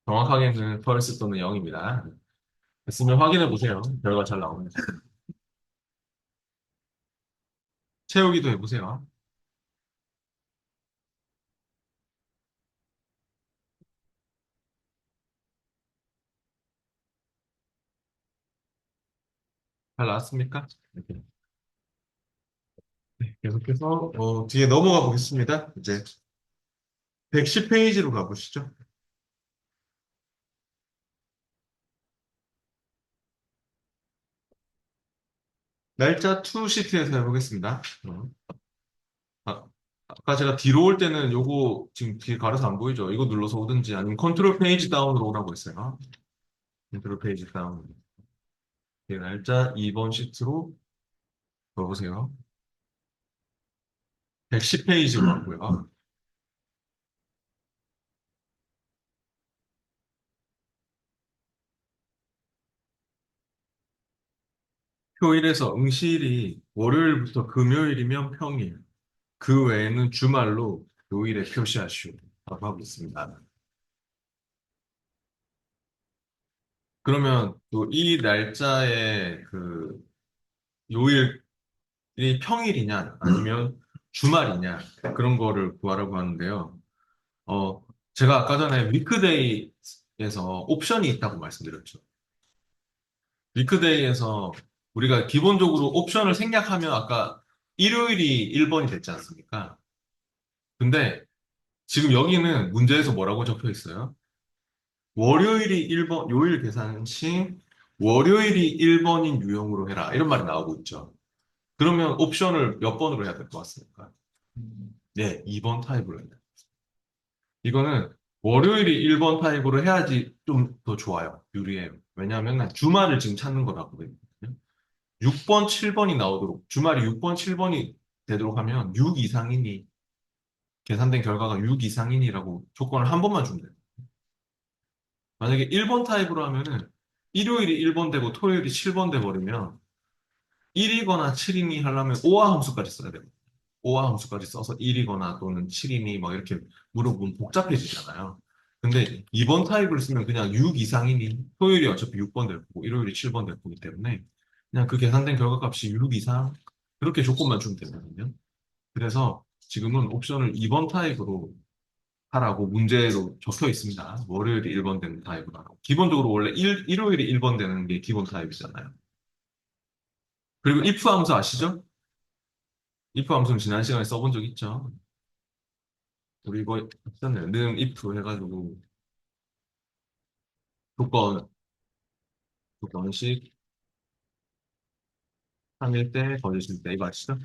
정확하게는 펄스 또는 0입니다. 됐으면 확인해 보세요. 결과 잘 나옵니다. 채우기도 해보세요. 잘 나왔습니까? 이렇게. 네, 계속해서 뒤에 넘어가 보겠습니다. 이제 110페이지로 가보시죠. 날짜 2 시트에서 해보겠습니다. 아, 아까 제가 뒤로 올 때는 요거 지금 뒤에 가려서 안 보이죠? 이거 눌러서 오든지 아니면 컨트롤 페이지 다운으로 오라고 했어요. 컨트롤 페이지 다운. 네, 날짜 2번 시트로 넣어보세요. 110페이지로 왔고요. 표일에서 응시일이 월요일부터 금요일이면 평일, 그 외에는 주말로 요일에 표시하시오. 라고 하고 있습니다. 그러면 또 이 날짜에 그 요일이 평일이냐 아니면 주말이냐 그런 거를 구하라고 하는데요. 어, 제가 아까 전에 위크데이에서 옵션이 있다고 말씀드렸죠. 위크데이에서 우리가 기본적으로 옵션을 생략하면 아까 일요일이 1번이 됐지 않습니까? 근데 지금 여기는 문제에서 뭐라고 적혀 있어요? 월요일이 1번, 요일 계산 시 월요일이 1번인 유형으로 해라. 이런 말이 나오고 있죠. 그러면 옵션을 몇 번으로 해야 될 것 같습니까? 네, 2번 타입으로 해야 돼요. 이거는 월요일이 1번 타입으로 해야지 좀 더 좋아요. 유리해요. 왜냐하면 주말을 지금 찾는 거라거든요. 6번, 7번이 나오도록, 주말이 6번, 7번이 되도록 하면 6 이상이니, 계산된 결과가 6 이상이니라고 조건을 한 번만 주면 돼요. 만약에 1번 타입으로 하면은 일요일이 1번 되고 토요일이 7번 돼 버리면 1이거나 7이니 하려면 오화 함수까지 써야 돼요. 오화 함수까지 써서 1이거나 또는 7이니 막 이렇게 물어보면 복잡해지잖아요. 근데 이번 타입을 쓰면 그냥 6 이상이니 토요일이 어차피 6번 될 거고 일요일이 7번 될 거기 때문에 그냥 그 계산된 결과값이 6 이상 그렇게 조건만 주면 되거든요. 그래서 지금은 옵션을 2번 타입으로 하라고 문제로 적혀 있습니다. 월요일이 1번 되는 타입으로 하라고. 기본적으로 원래 일요일이 1번 되는 게 기본 타입이잖아요. 그리고 if 함수 아시죠? if 함수는 지난 시간에 써본 적 있죠? 우리 이거 했잖아요. 는 if 해가지고 조건, 조건식, 3일 때, 거짓일 때, 이거 아시죠?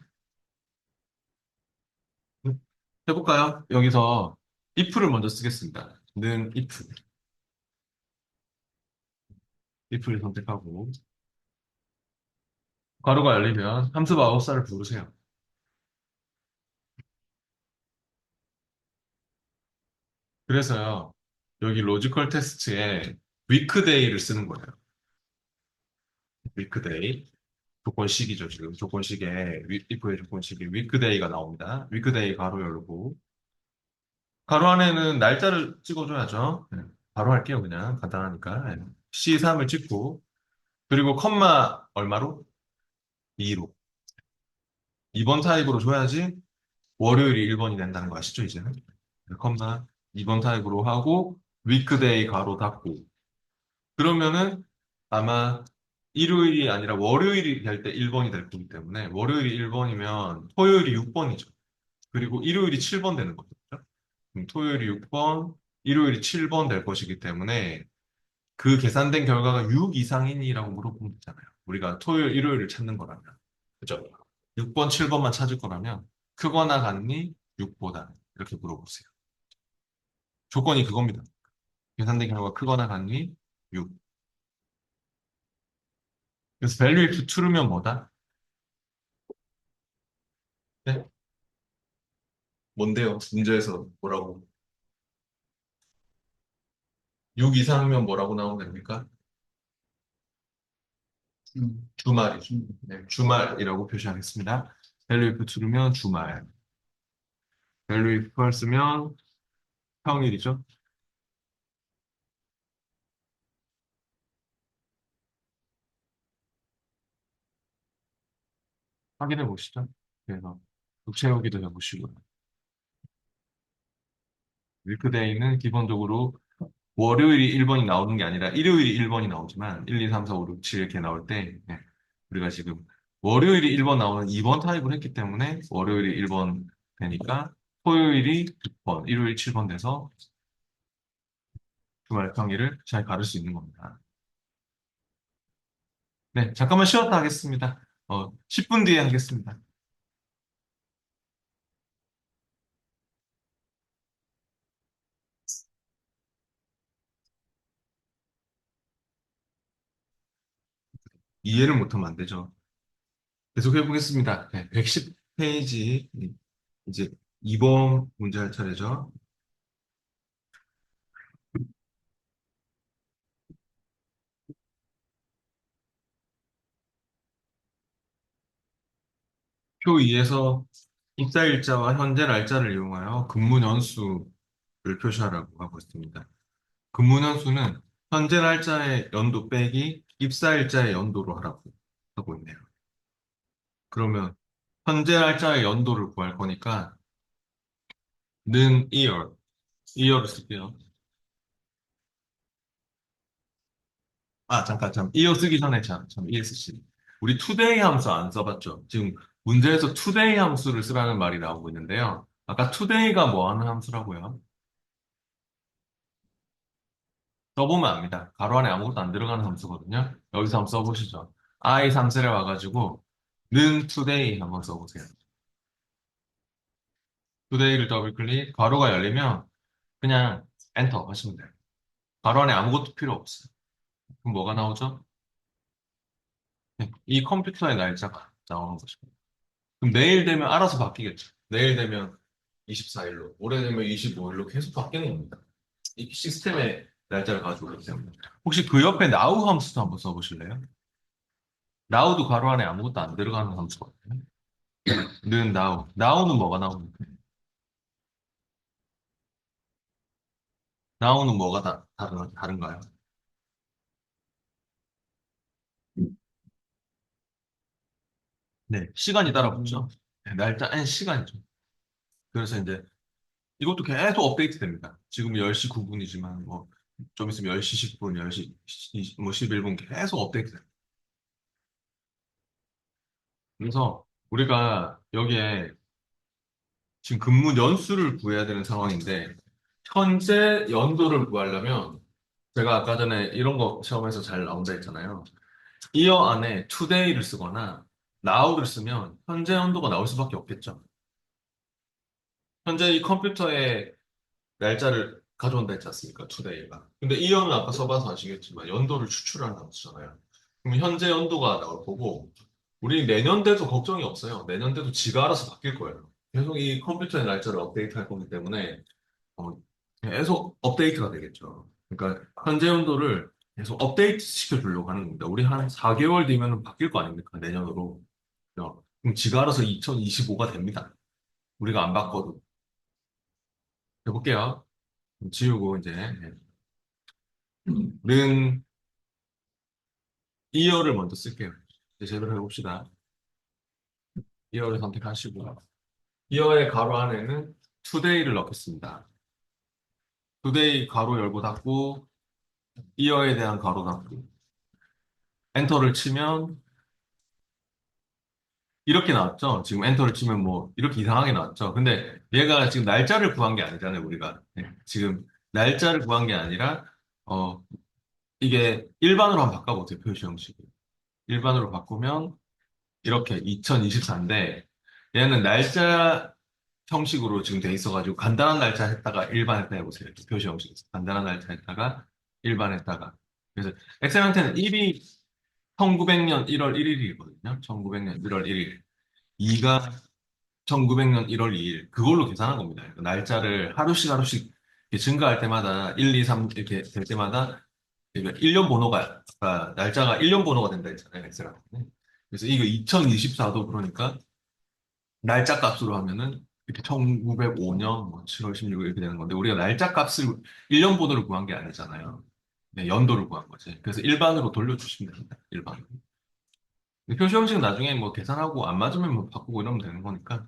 응? 해볼까요? 여기서 if를 먼저 쓰겠습니다. 는 if를 선택하고, 괄호가 열리면 함수 마법사를 부르세요. 그래서요, 여기 로지컬 테스트에 weekday를 쓰는 거예요. weekday. 조건식이죠, 지금. 조건식에, if의 조건식에 weekday가 나옵니다. weekday 괄호 열고, 괄호 안에는 날짜를 찍어줘야죠. 네. 바로 할게요, 그냥. 간단하니까. 네. C3을 찍고, 그리고 컴마 얼마로? 2로. 2번 타입으로 줘야지 월요일이 1번이 된다는 거 아시죠, 이제는? 네, 컴마 2번 타입으로 하고, 위크데이 가로 닫고. 그러면은 아마 일요일이 아니라 월요일이 될 때 1번이 될 거기 때문에, 월요일이 1번이면 토요일이 6번이죠. 그리고 일요일이 7번 되는 거죠. 토요일이 6번, 일요일이 7번 될 것이기 때문에, 그 계산된 결과가 6 이상이니라고 물어보면 되잖아요. 우리가 토요일, 일요일을 찾는 거라면. 그죠? 6번, 7번만 찾을 거라면 크거나 같니? 6보다. 이렇게 물어보세요. 조건이 그겁니다. 계산된 결과 크거나 같니? 6. 그래서 value if true면 뭐다? 네? 뭔데요? 문제에서 뭐라고? 6 이상이면 뭐라고 나오면 됩니까? 주말이죠. 네, 주말이라고 표시하겠습니다. value if true면 주말. value if false면 평일이죠. 확인해 보시죠. 그래서 채우기도 해보시고. 위크데이는 기본적으로 월요일이 1번이 나오는 게 아니라 일요일이 1번이 나오지만 1, 2, 3, 4, 5, 6, 7 이렇게 나올 때 네, 우리가 지금 월요일이 1번 나오는 2번 타입을 했기 때문에 월요일이 1번 되니까 토요일이 6번, 일요일이 7번 돼서 주말 평일을 잘 가를 수 있는 겁니다. 네, 잠깐만 쉬었다 하겠습니다. 10분 뒤에 하겠습니다. 이해를 못하면 안 되죠. 계속 해보겠습니다. 네, 110페이지 이제 2번 문제 할 차례죠. 표 2에서 입사일자와 현재 날짜를 이용하여 근무 연수를 표시하라고 하고 있습니다. 근무 연수는 현재 날짜의 연도 빼기 입사일자의 연도로 하라고 하고 있네요. 그러면 현재 날짜의 연도를 구할 거니까 는 year를 쓸게요. 아, 잠깐, year 쓰기 전에 ESC. 우리 today 함수 안 써봤죠? 지금 문제에서 today 함수를 쓰라는 말이 나오고 있는데요. 아까 today가 뭐 하는 함수라고요? 써보면 압니다. 가로 안에 아무것도 안 들어가는 함수거든요. 여기서 한번 써보시죠. I 3셀에 와가지고 는 today 한번 써보세요. today를 더블 클릭, 괄호가 열리면 그냥 엔터 하시면 돼요. 괄호 안에 아무것도 필요 없어요. 그럼 뭐가 나오죠? 네, 이 컴퓨터의 날짜가 나오는 것입니다. 그럼 내일 되면 알아서 바뀌겠죠. 내일 되면 24일로, 모레 되면 25일로 계속 바뀌는 겁니다. 이 시스템의 날짜를 가지고 있기 때문에. 혹시 그 옆에 now 함수도 한번 써보실래요? now도 괄호 안에 아무것도 안 들어가는 함수거든요. 는 now. now는 뭐가 나오는 거예요? now는 뭐가 다른가요? 네, 시간이 따라붙죠. 네, 날짜 and 시간이죠. 그래서 이제 이것도 계속 업데이트 됩니다. 지금 10시 9분이지만 뭐 좀 있으면 10시 10분, 10시 뭐 11분 계속 업데이트 됩니다. 그래서 우리가 여기에 지금 근무 연수를 구해야 되는 상황인데 현재 연도를 구하려면 제가 아까 전에 이런 거 시험에서 잘 나온다 했잖아요. 이어 안에 today를 쓰거나 now를 쓰면 현재 연도가 나올 수밖에 없겠죠. 현재 이 컴퓨터에 날짜를 가져온다 했지 않습니까? today가. 근데 이어는 아까 써봐서 아시겠지만 연도를 추출하는 단수잖아요. 그럼 현재 연도가 나올 거고 우리 내년 돼도 걱정이 없어요. 내년 돼도 지가 알아서 바뀔 거예요. 계속 이 컴퓨터의 날짜를 업데이트 할 거기 때문에 어, 계속 업데이트가 되겠죠. 그러니까 현재 연도를 계속 업데이트 시켜주려고 하는 겁니다. 우리 한 4개월 뒤면 바뀔 거 아닙니까? 내년으로. 그럼 지가 알아서 2025가 됩니다. 우리가 안 바꿔도. 해볼게요. 지우고 이제 는 이어를 먼저 쓸게요. 이제 제대로 해봅시다. 이어를 선택하시고 이어의 가로 안에는 today를 넣겠습니다. today 가로 열고 닫고 이어에 대한 가로 닫고 엔터를 치면 이렇게 나왔죠. 지금 엔터를 치면 뭐 이렇게 이상하게 나왔죠. 근데 얘가 지금 날짜를 구한 게 아니잖아요, 우리가. 네, 지금 날짜를 구한 게 아니라 어 이게 일반으로 한번 바꿔보세요, 표시 형식을. 일반으로 바꾸면 이렇게 2024인데 얘는 날짜 형식으로 지금 돼 있어가지고 간단한 날짜 했다가 일반했다 해보세요. 이렇게 표시 형식에서 간단한 날짜 했다가 일반했다가 그래서 엑셀한테는 1이 1900년 1월 1일이거든요. 1900년 1월 1일. 2가 1900년 1월 2일. 그걸로 계산한 겁니다. 그러니까 날짜를 하루씩 하루씩 이렇게 증가할 때마다 1, 2, 3 이렇게 될 때마다 1년 번호가 날짜가 1년 번호가 된다 했잖아요. 엑셀한테는. 그래서 이거 2024도 그러니까 날짜 값으로 하면은 이렇게 1905년 뭐 7월 16일 이렇게 되는 건데 우리가 날짜 값을 1년 번호를 구한 게 아니잖아요. 네, 연도를 구한 거지. 그래서 일반으로 돌려주시면 됩니다. 일반으로. 근데 표시 형식은 나중에 뭐 계산하고 안 맞으면 뭐 바꾸고 이러면 되는 거니까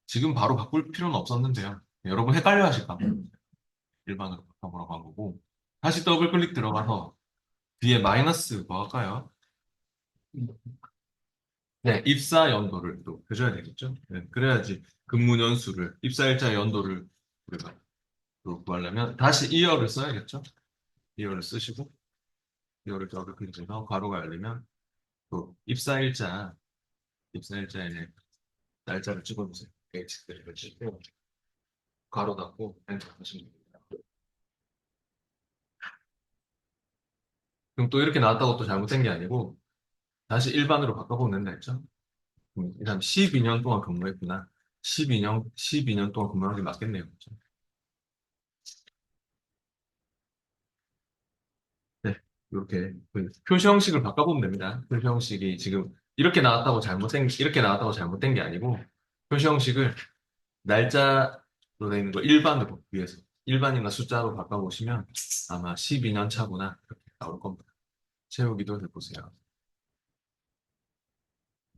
지금 바로 바꿀 필요는 없었는데요. 여러분 헷갈려 하실까 봐 일반으로 바꿔보라고 한 거고 다시 더블 클릭 들어가서 뒤에 마이너스 뭐 할까요? 네, 입사 연도를 또 해줘야 되겠죠. 네, 그래야지 근무 연수를 입사일자 연도를 우리가 또 구하려면 다시 이어를 써야겠죠. 이어를 쓰시고 이어를 더블 클릭해서 괄호가 열리면 또 입사일자에 날짜를 찍어주세요. H를 치고 괄호 닫고 엔터 하시면 됩니다. 그럼 또 이렇게 나왔다고 또 잘못된 게 아니고 다시 일반으로 바꿔보면 된다 했죠. 일단 12년 동안 근무했구나. 12년 동안 근무한 게 맞겠네요. 그렇죠? 네, 이렇게 그 표시 형식을 바꿔보면 됩니다. 표시 형식이 지금 이렇게 나왔다고 잘못된 게 아니고 표시 형식을 날짜로 되어 있는 거 일반으로 위해서 일반이나 숫자로 바꿔보시면 아마 12년 차구나 이렇게 나올 겁니다. 채우기도 해보세요.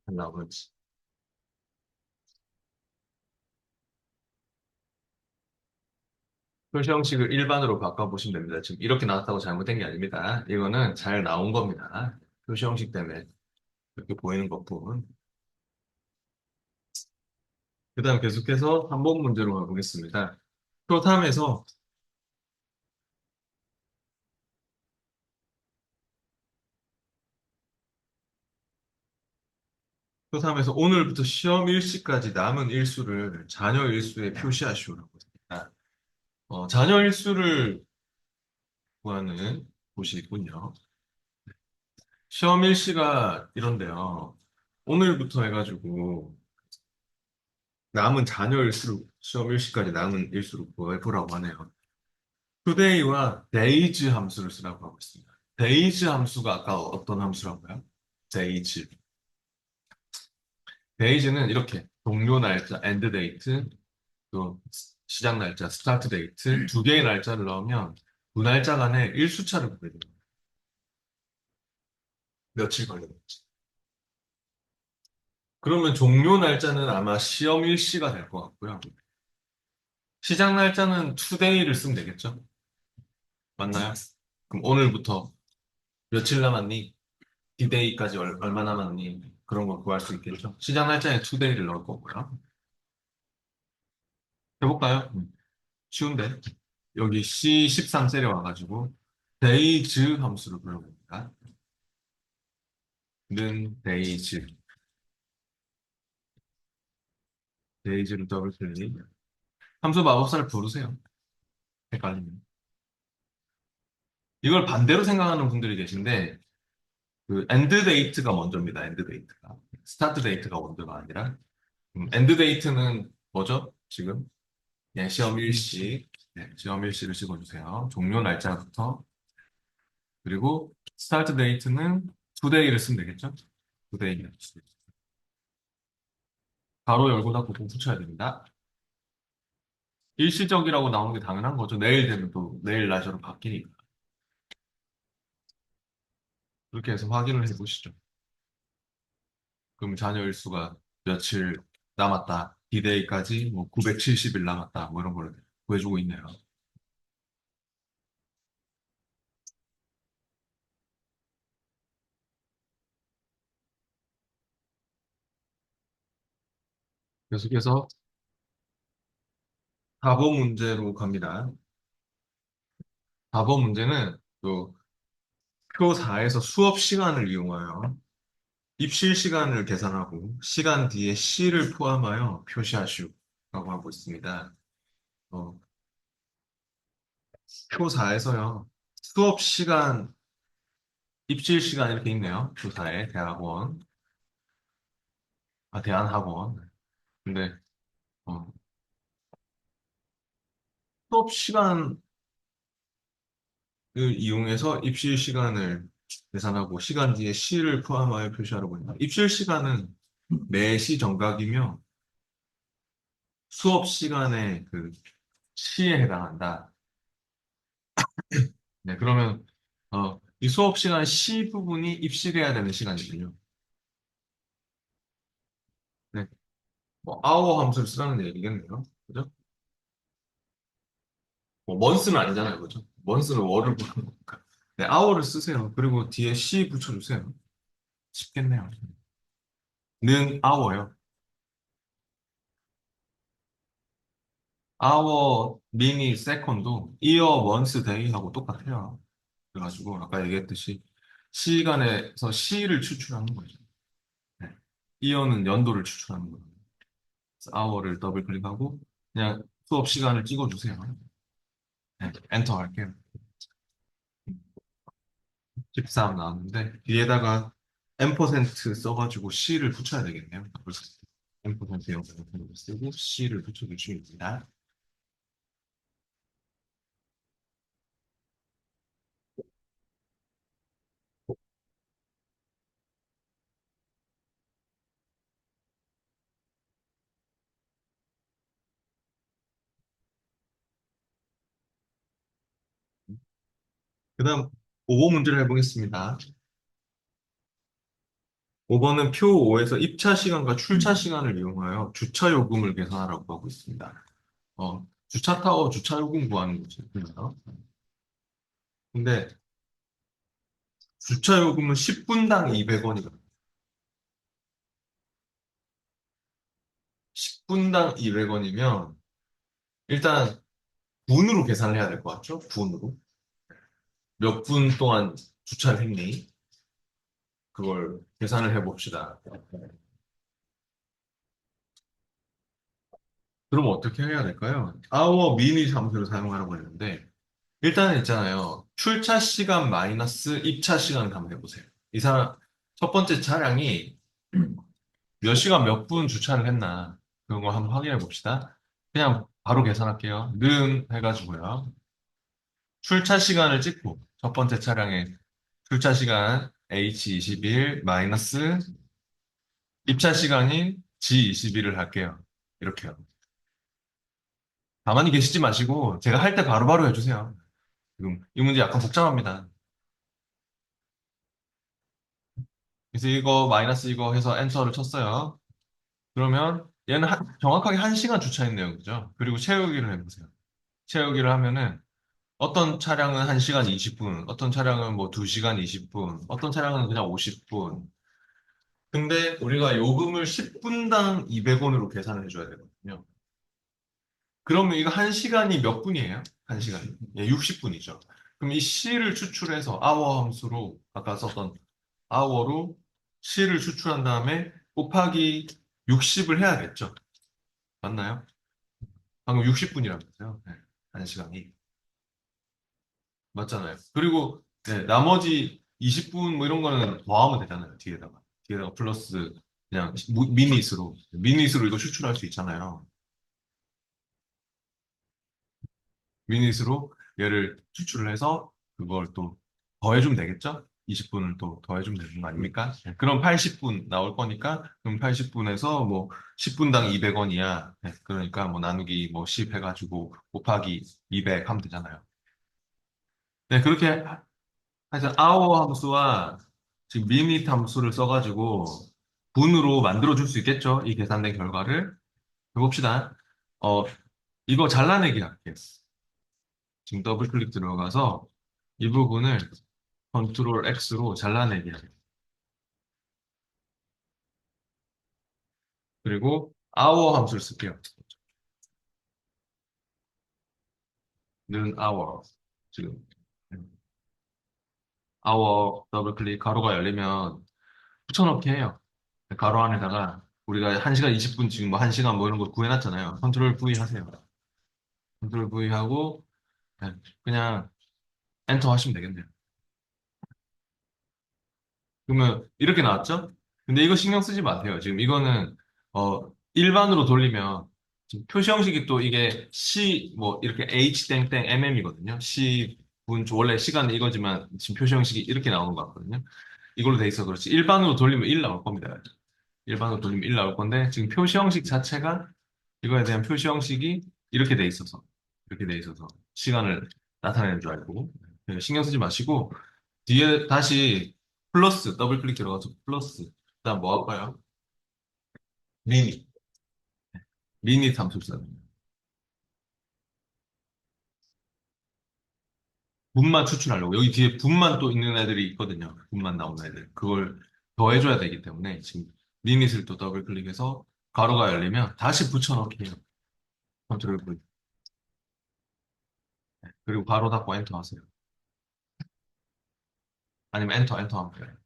나오는지. 표시 형식을 일반으로 바꿔보시면 됩니다. 지금 이렇게 나왔다고 잘못된 게 아닙니다. 이거는 잘 나온 겁니다. 표시 형식 때문에 이렇게 보이는 것뿐. 그 다음 계속해서 한번 문제로 가보겠습니다. 프로탐에서 프로탐에서 오늘부터 시험 일시까지 남은 일수를 자녀 일수에 표시하시오라고 했습니다. 자녀 일수를 구하는 곳이 있군요. 시험 일시가 이런데요. 오늘부터 해가지고 남은 자녀 일수를 시험 일시까지 남은 일수를 구해보라고 하네요. today와 days 함수를 쓰라고 하고 있습니다. days 함수가 아까 어떤 함수라고요? days. 데이즈는 이렇게 종료 날짜, 엔드 데이트, 또 시작 날짜, 스타트 데이트 두 개의 날짜를 넣으면 두 날짜 간의 일수차를 구해줘요. 며칠 걸렸는지. 그러면 종료 날짜는 아마 시험 일시가 될 것 같고요. 시작 날짜는 투데이를 쓰면 되겠죠? 맞나요? 그럼 오늘부터 며칠 남았니? 디데이까지 얼마 남았니? 그런 걸 구할 수 있겠죠? 시작 날짜에 투데이를 넣을 거고요. 해볼까요? 쉬운데. 여기 C13 셀에 와가지고 days 함수를 불러봅니다. 는 days를 더블 클릭. 함수 마법사를 부르세요. 헷갈리면. 이걸 반대로 생각하는 분들이 계신데 그 end date가 먼저입니다. end date가. start date가 먼저가 아니라 end date는 뭐죠? 지금 네, 시험 일시. 네, 시험 일시를 찍어주세요. 종료 날짜부터. 그리고 start date는 today를 쓰면 되겠죠? today. 가로 열고 닫고 공 붙여야 됩니다. 일시적이라고 나오는 게 당연한 거죠. 내일 되면 또 내일 날짜로 바뀌니까. 그렇게 해서 확인을 해보시죠. 그럼 자녀 일수가 며칠 남았다. D-Day까지 뭐 970일 남았다. 뭐 이런 걸 구해주고 있네요. 계속해서 4번 문제로 갑니다. 4번 문제는 또 표 4에서 수업 시간을 이용하여 입실 시간을 계산하고 시간 뒤에 C를 포함하여 표시하시오라고 하고 있습니다. 어, 표 4에서요. 수업 시간, 입실 시간 이렇게 있네요. 표 4에 대학원, 대한학원. 근데 어, 수업 시간을 이용해서 입실 시간을 계산하고 시간 뒤에 C를 포함하여 표시하라고 합니다. 입실 시간은 매시 정각이며 수업 시간의 그 C에 해당한다. 네, 그러면 이 수업 시간 C 부분이 입실해야 되는 시간이군요. 네, 뭐 아워 함수를 쓰라는 얘기겠네요. 그죠? 뭐 먼스는 아니잖아요, 그죠? 먼스는 월을 부르는 거니까. 네, 아워를 쓰세요. 그리고 뒤에 C 붙여주세요. 쉽겠네요. 는 아워요. 아워, 미니, 세컨도 이어, 원스, 데이하고 똑같아요. 그래가지고 아까 얘기했듯이 시간에서 C를 추출하는 거죠. 네. 이어는 연도를 추출하는 거예요. 아워를 더블 클릭하고 그냥 수업 시간을 찍어주세요. 네, 엔터 할게요. 13 나왔는데 뒤에다가 M% 써가지고 C를 붙여야 되겠네요. M% 영상을 쓰고 C를 붙여주시면 됩니다. 그 다음 5번 문제를 해보겠습니다. 5번은 표 5에서 입차 시간과 출차 시간을 이용하여 주차 요금을 계산하라고 하고 있습니다. 주차 타워 주차 요금 구하는 거죠. 근데 주차 요금은 10분당 200원이거든요. 10분당 200원이면 일단 분으로 계산을 해야 될 것 같죠? 분으로. 몇 분 동안 주차를 했니? 그걸 계산을 해봅시다. 그럼 어떻게 해야 될까요? 아워 미니 함수를 사용하라고 했는데 일단은 있잖아요. 출차 시간 마이너스 입차 시간을 한번 해보세요. 이 사람 첫 번째 차량이 몇 시간 몇 분 주차를 했나 그런 걸 한번 확인해 봅시다. 그냥 바로 계산할게요. 는 해가지고요. 출차 시간을 찍고 첫 번째 차량의 출차 시간 H21 마이너스 입차 시간인 G21을 할게요. 이렇게요. 가만히 계시지 마시고 제가 할 때 바로바로 해주세요. 지금 이 문제 약간 복잡합니다. 그래서 이거 마이너스 이거 해서 엔터를 쳤어요. 그러면 얘는 정확하게 1시간 주차했네요. 그죠? 그리고 채우기를 해보세요. 채우기를 하면은 어떤 차량은 1시간 20분, 어떤 차량은 뭐 2시간 20분, 어떤 차량은 그냥 50분. 근데 우리가 요금을 10분당 200원으로 계산을 해줘야 되거든요. 그러면 이거 1시간이 몇 분이에요? 1시간이? 예, 60분이죠. 그럼 이 C를 추출해서 hour 함수로 아까 썼던 hour로 C를 추출한 다음에 곱하기 60을 해야겠죠. 맞나요? 방금 60분이라면서요. 네, 1시간이. 맞잖아요. 그리고 네, 나머지 20분 뭐 이런 거는 더하면 되잖아요. 뒤에다가. 뒤에다가 플러스 그냥 미닛으로. 미닛으로 이거 추출할 수 있잖아요. 미닛으로 얘를 추출을 해서 그걸 또 더해주면 되겠죠? 20분을 또 더해주면 되는 거 아닙니까? 네, 그럼 80분 나올 거니까 그럼 80분에서 뭐 10분당 200원이야. 그러니까 뭐 나누기 뭐 10 해가지고 곱하기 200 하면 되잖아요. 네, 그렇게 해서 hour 함수와 지금 minute 함수를 써가지고 분으로 만들어줄 수 있겠죠? 이 계산된 결과를. 해봅시다. 어, 이거 잘라내기 할게요. 지금 더블 클릭 들어가서 이 부분을 컨트롤 X로 잘라내기 해요. 그리고 hour 함수를 쓸게요. 는 hour. 지금 hour 더블 클릭 가로가 열리면 붙여넣기 해요. 가로 안에다가 우리가 1시간 20분 지금 뭐 1시간 뭐 이런 거 구해놨잖아요. 컨트롤 V 하세요. 컨트롤 V 하고 네, 그냥 엔터 하시면 되겠네요. 그러면 이렇게 나왔죠? 근데 이거 신경 쓰지 마세요. 지금 이거는 일반으로 돌리면 지금 표시 형식이 또 이게 C 뭐 이렇게 H 땡땡 mm이거든요. C 분 원래 시간은 이거지만 지금 표시 형식이 이렇게 나오는 것 같거든요. 이걸로 돼 있어 그렇지. 일반으로 돌리면 1 나올 겁니다. 일반으로 돌리면 1 나올 건데 지금 표시 형식 자체가 이거에 대한 표시 형식이 이렇게 돼 있어서 시간을 나타내는 줄 알고 네, 신경 쓰지 마시고 뒤에 다시 플러스 더블 클릭 들어가서 플러스 그다음 뭐 할까요? 미니 미니 탐술사 분만 추출하려고 여기 뒤에 분만 또 있는 애들이 있거든요. 분만 나오는 애들 그걸 더해줘야 되기 때문에 지금 미닛을 또 더블 클릭해서 가로가 열리면 다시 붙여넣기 해요. 컨트롤 V 그리고 가로 닫고 엔터 하세요. 아니면 엔터 하면 돼요.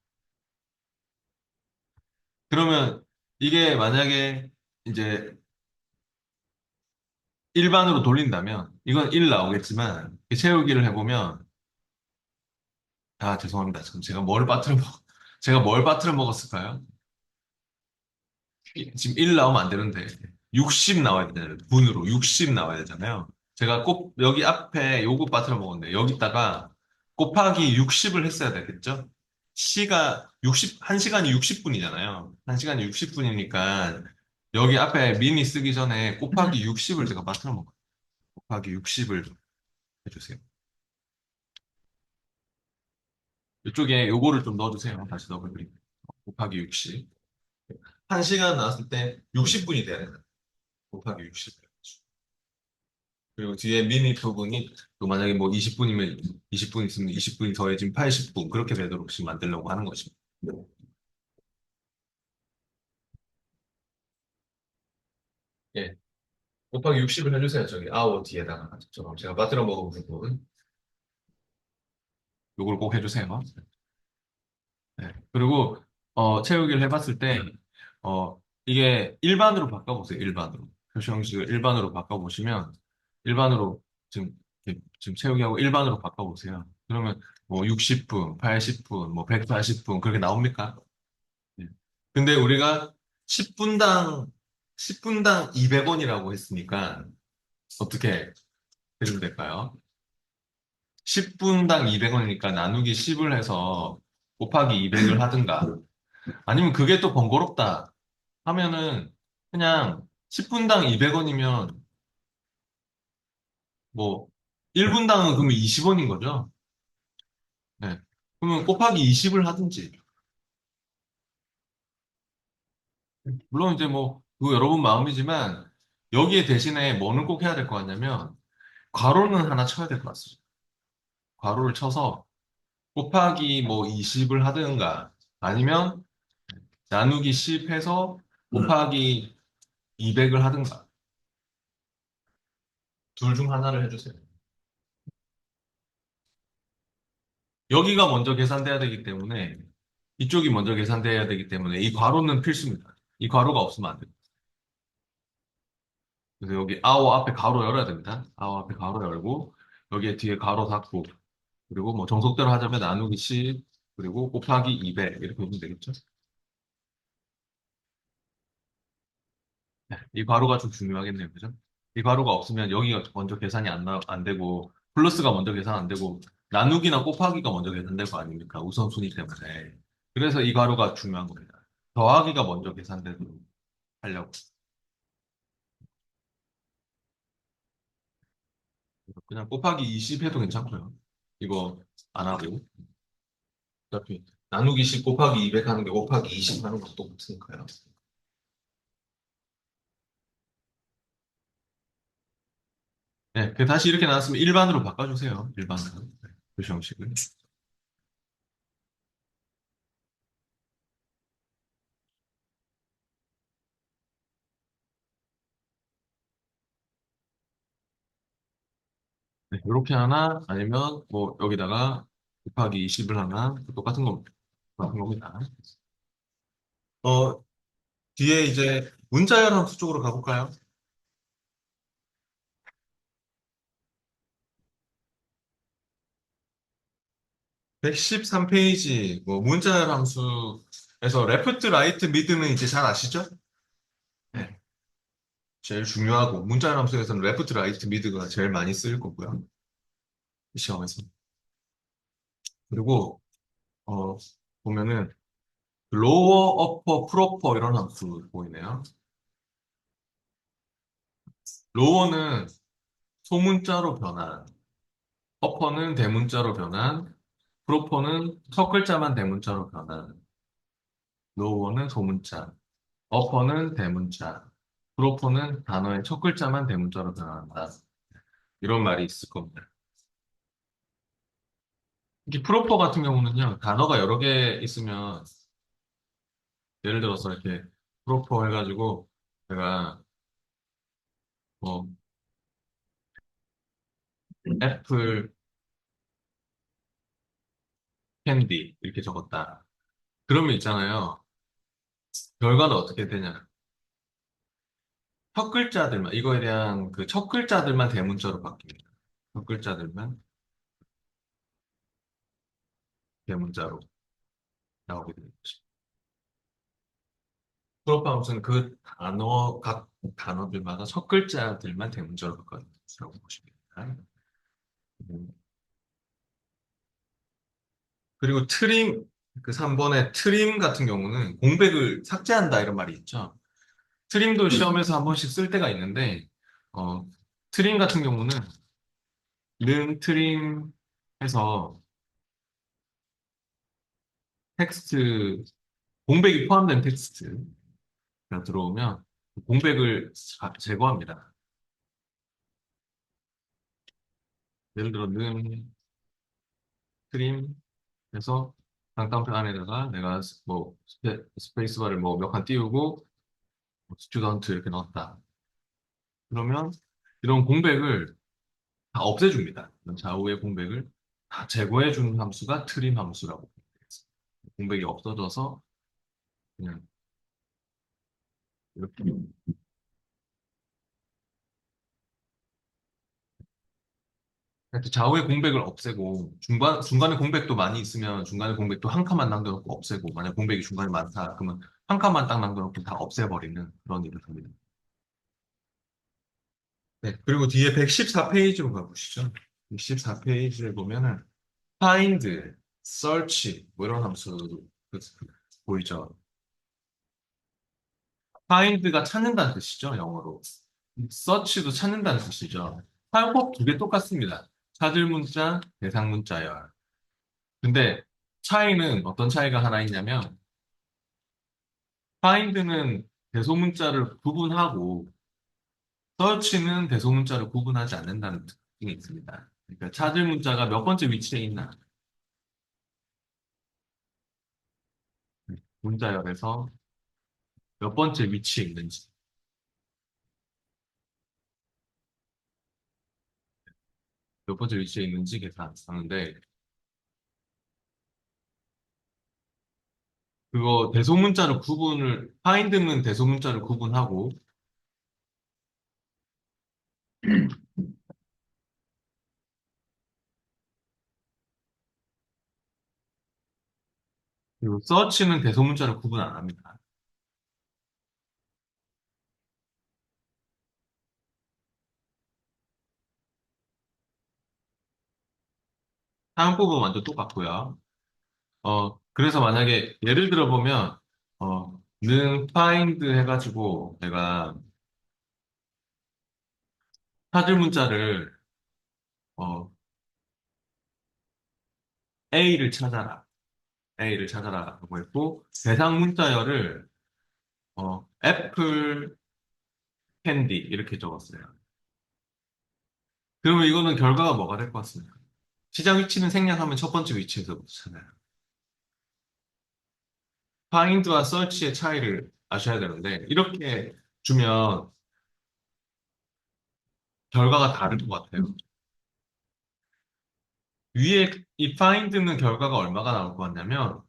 그러면 이게 만약에 이제 일반으로 돌린다면 이건 1 나오겠지만 채우기를 해보면 아 죄송합니다. 지금 제가 뭘 빠뜨려 먹었을까요? 지금 1 나오면 안 되는데 60 나와야 되잖아요. 분으로 60 나와야 되잖아요. 제가 꼭 여기 앞에 요거 빠뜨려 먹었는데 여기다가 곱하기 60을 했어야 되겠죠? 시가 1시간이 60분이잖아요. 1시간이 60분이니까 여기 앞에 미니 쓰기 전에 곱하기 60을 제가 빠뜨려 먹어요. 곱하기 60을 해주세요. 이쪽에 요거를 좀 넣어주세요. 다시 더블 클릭. 곱하기 60. 1시간 나왔을 때 60분이 돼야 된다. 곱하기 60. 그리고 뒤에 미니 부분이 또 만약에 뭐 20분이면 20분 있으면 20분이 더해진 80분 그렇게 되도록 지금 만들려고 하는 것입니다. 예. 곱하기 60을 해주세요. 저기 아워 뒤에다가. 제가 빠뜨려 먹은 부분. 요걸 꼭 해주세요. 네. 그리고 채우기를 해봤을 때 이게 일반으로 바꿔보세요. 일반으로. 표시 형식을 일반으로 바꿔보시면 일반으로 지금 채우기하고 일반으로 바꿔보세요. 그러면 뭐 60분, 80분, 뭐 180분 그렇게 나옵니까? 네. 근데 우리가 10분당 10분당 200원이라고 했으니까 어떻게 해주면 될까요? 10분당 200원이니까 나누기 10을 해서 곱하기 200을 하든가 아니면 그게 또 번거롭다 하면은 그냥 10분당 200원이면 뭐 1분당은 그러면 20원인 거죠. 네. 그러면 곱하기 20을 하든지. 물론 이제 뭐 그거 여러분 마음이지만 여기에 대신에 뭐는 꼭 해야 될 것 같냐면 괄호는 하나 쳐야 될 것 같습니다. 괄호를 쳐서 곱하기 뭐 20을 하든가 아니면 나누기 10 해서 곱하기 200을 하든가 둘 중 하나를 해주세요. 여기가 먼저 계산돼야 되기 때문에 이쪽이 먼저 계산돼야 되기 때문에 이 괄호는 필수입니다. 이 괄호가 없으면 안 돼요. 그래서 여기 아워 앞에 가로 열어야 됩니다. 아워 앞에 가로 열고 여기에 뒤에 가로 닫고 그리고 뭐 정석대로 하자면 나누기 10 그리고 곱하기 200 이렇게 보면 되겠죠? 네, 이 괄호가 좀 중요하겠네요. 그죠? 이 괄호가 없으면 여기가 먼저 계산이 안 되고 플러스가 먼저 계산 안 되고 나누기나 곱하기가 먼저 계산될 거 아닙니까? 우선순위 때문에. 그래서 이 괄호가 중요한 겁니다. 더하기가 먼저 계산되도록 하려고. 그냥 곱하기 20 해도 괜찮고요. 이거 안 하고. 어차피 나누기 10 곱하기 200 하는 게 곱하기 20 하는 것도 똑같으니까요. 네, 다시 이렇게 나왔으면 일반으로 바꿔주세요. 일반으로. 네, 그 형식을. 네, 이렇게 하나 아니면 뭐 여기다가 곱하기 20을 하나 똑같은 겁니다. 똑같은 겁니다. 어, 뒤에 이제 문자열 함수 쪽으로 가볼까요? 113페이지 뭐 문자열 함수에서 레프트, 라이트, 미드는 이제 잘 아시죠? 네. 제일 중요하고 문자열 함수에서는 레프트, 라이트, 미드가 제일 많이 쓰일 거고요. 이 시험에서. 그리고 어, 보면은 로어, 어퍼, 프로퍼 이런 함수 보이네요. 로어는 소문자로 변환, 어퍼는 대문자로 변환, 프로퍼는 첫 글자만 대문자로 변환, 로어는 소문자, 어퍼는 대문자, 프로퍼는 단어의 첫 글자만 대문자로 변환한다. 이런 말이 있을 겁니다. 특히 프로퍼 같은 경우는요, 단어가 여러 개 있으면 예를 들어서 이렇게 프로퍼 해가지고 제가 뭐 애플 캔디 이렇게 적었다. 그러면 있잖아요. 결과는 어떻게 되냐. 첫 글자들만, 이거에 대한 그 첫 글자들만 대문자로 바뀝니다. 첫 글자들만 대문자로 나오게 되는 거죠. 프로파운스는 그 단어, 각 단어들마다 첫 글자들만 대문자로 바꿔라고 보시면 됩니다. 음. 그리고 트림, 그 3번의 트림 같은 경우는 공백을 삭제한다 이런 말이 있죠. 트림도 시험에서 한 번씩 쓸 때가 있는데, 어, 트림 같은 경우는 는 트림 해서 텍스트, 공백이 포함된 텍스트가 들어오면 공백을 제거합니다. 예를 들어, 는 트림 해서 잠깐표 안에다가 내가 뭐 스페이스바를 뭐 몇 칸 띄우고 스튜던트 이렇게 넣었다. 그러면 이런 공백을 다 없애줍니다. 이런 좌우의 공백을 다 제거해주는 함수가 트림 함수라고 되겠습니다. 공백이 없어져서 그냥 이렇게 이렇게 좌우의 공백을 없애고 중간에 공백도 많이 있으면 중간에 공백도 한 칸만 남겨놓고 없애고 만약 공백이 중간에 많다 그러면 한 칸만 딱 남겨놓고 다 없애버리는 그런 일을 합니다. 네, 그리고 뒤에 114페이지로 가보시죠. 114페이지를 보면은 find, search 뭐 이런 함수 그- 보이죠? find가 찾는다는 뜻이죠, 영어로. search도 찾는다는 뜻이죠. 사용법 두 개 똑같습니다. 찾을 문자, 대상 문자열. 근데 차이는 어떤 차이가 하나 있냐면 find는 대소문자를 구분하고 search는 대소문자를 구분하지 않는다는 특징이 있습니다. 그러니까 찾을 문자가 몇 번째 위치에 있나 문자열에서 몇 번째 위치에 있는지 몇 번째 위치에 있는지 계산하는데 그거 대소문자를 구분을 find는 대소문자를 구분하고 그리고 search는 대소문자를 구분 안 합니다. 사용법은 완전 똑같고요. 그래서 만약에 예를 들어 보면 는 find 해가지고 내가 찾을 문자를 어, A를 찾아라. A를 찾아라라고 했고 대상 문자열을 애플 캔디 이렇게 적었어요. 그러면 이거는 결과가 뭐가 될 것 같습니까? 시작 위치는 생략하면 첫 번째 위치에서부터 찾아요. find와 search의 차이를 아셔야 되는데 이렇게 주면 결과가 다를 것 같아요. 위에 이 find는 결과가 얼마가 나올 것 같냐면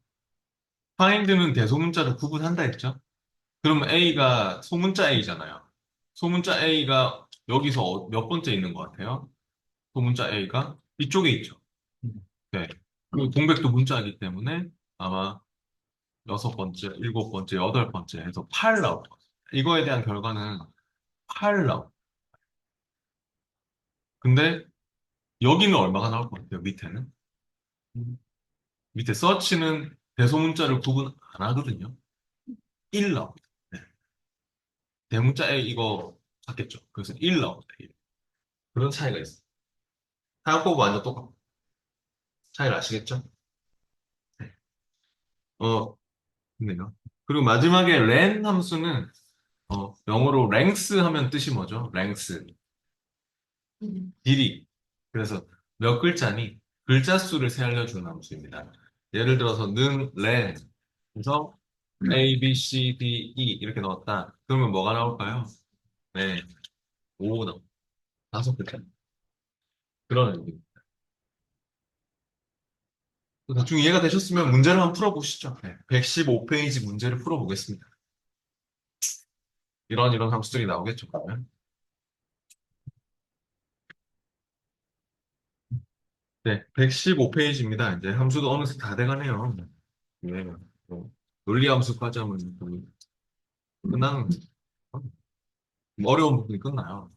find는 대소문자를 구분한다 했죠? 그러면 A가 소문자 A잖아요. 소문자 A가 여기서 몇 번째 있는 것 같아요? 소문자 A가 이쪽에 있죠. 네. 그리고 공백도 문자이기 때문에 아마 여섯 번째, 일곱 번째, 여덟 번째 해서 8 나올 것 같아요. 이거에 대한 결과는 8 나올. 근데 여기는 얼마가 나올 것 같아요? 밑에는? 밑에 서치는 대소문자를 구분 안 하거든요. 1 나옵니다. 네. 대문자 A 이거 같겠죠. 그래서 1 나옵니다. 1. 그런 차이가 있어요. 사용법 완전 똑같고 차이를 아시겠죠? 네. 네요. 그리고 마지막에 len 함수는 영어로 length 하면 뜻이 뭐죠? length. 길이. 그래서 몇 글자니 글자 수를 세알려주는 함수입니다. 예를 들어서 는 len 그래서 A, B, C, D, E 이렇게 넣었다. 그러면 뭐가 나올까요? 네, 5 나옵니다. 다섯 글자. 그런 의미. 대충 이해가 되셨으면 문제를 한번 풀어보시죠. 네, 115페이지 문제를 풀어보겠습니다. 이런 함수들이 나오겠죠, 그러면. 네, 115페이지입니다. 이제 함수도 어느새 다 돼가네요. 네, 논리 함수까지 하면 거의 끝나는, 어려운 부분이 끝나요.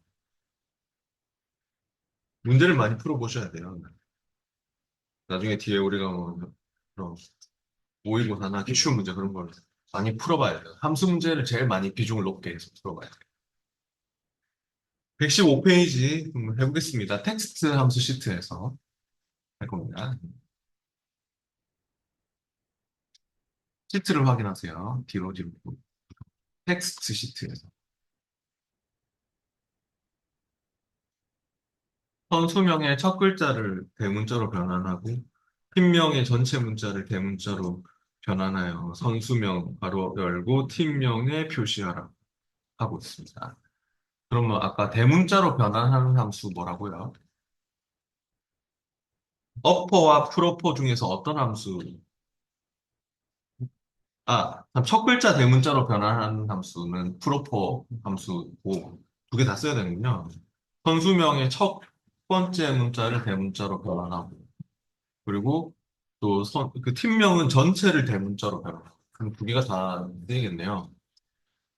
문제를 많이 풀어보셔야 돼요. 나중에 뒤에 우리가 뭐, 그런 모의고사나 기출 문제 그런 걸 많이 풀어봐야 돼요. 함수 문제를 제일 많이 비중을 높게 해서 풀어봐야 돼요. 115페이지 해보겠습니다. 텍스트 함수 시트에서 할 겁니다. 시트를 확인하세요. 뒤로. 텍스트 시트에서. 선수명의 첫 글자를 대문자로 변환하고 팀명의 전체 문자를 대문자로 변환하여 선수명 바로 열고 팀명에 표시하라 하고 있습니다. 그러면 아까 대문자로 변환하는 함수 뭐라고요? 어퍼와 프로퍼 중에서 어떤 함수? 첫 글자 대문자로 변환하는 함수는 프로퍼 함수고 두 개 다 써야 되는군요. 선수명의 첫 번째 문자를 대문자로 변환하고 그리고 또 그 팀명은 전체를 대문자로 변환하고 그럼 두 개가 다 되겠네요.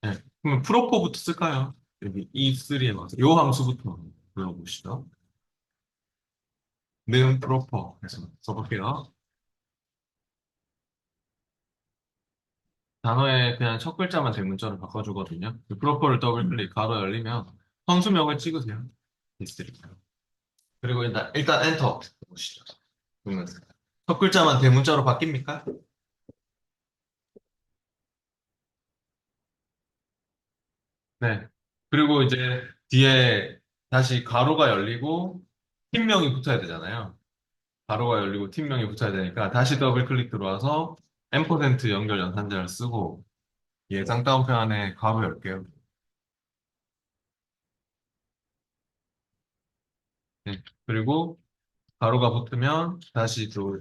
네. 그럼 프로퍼부터 쓸까요? 여기 E3에 와서 요 함수부터 불러보시죠. 는 프로퍼 해서 써볼게요. 단어에 그냥 첫 글자만 대문자로 바꿔주거든요. 그 브로커를 더블 클릭, 가로 열리면 선수명을 찍으세요. 리스트리까요. 그리고 일단 엔터 보시죠. 그러면 첫 글자만 대문자로 바뀝니까? 네. 그리고 이제 뒤에 다시 가로가 열리고 팀명이 붙어야 되잖아요. 가로가 열리고 팀명이 붙어야 되니까 다시 더블 클릭 들어와서 앰퍼센트 연결 연산자를 쓰고 예상 따옴표 안에 가로 열게요. 네. 그리고 가로가 붙으면 다시 또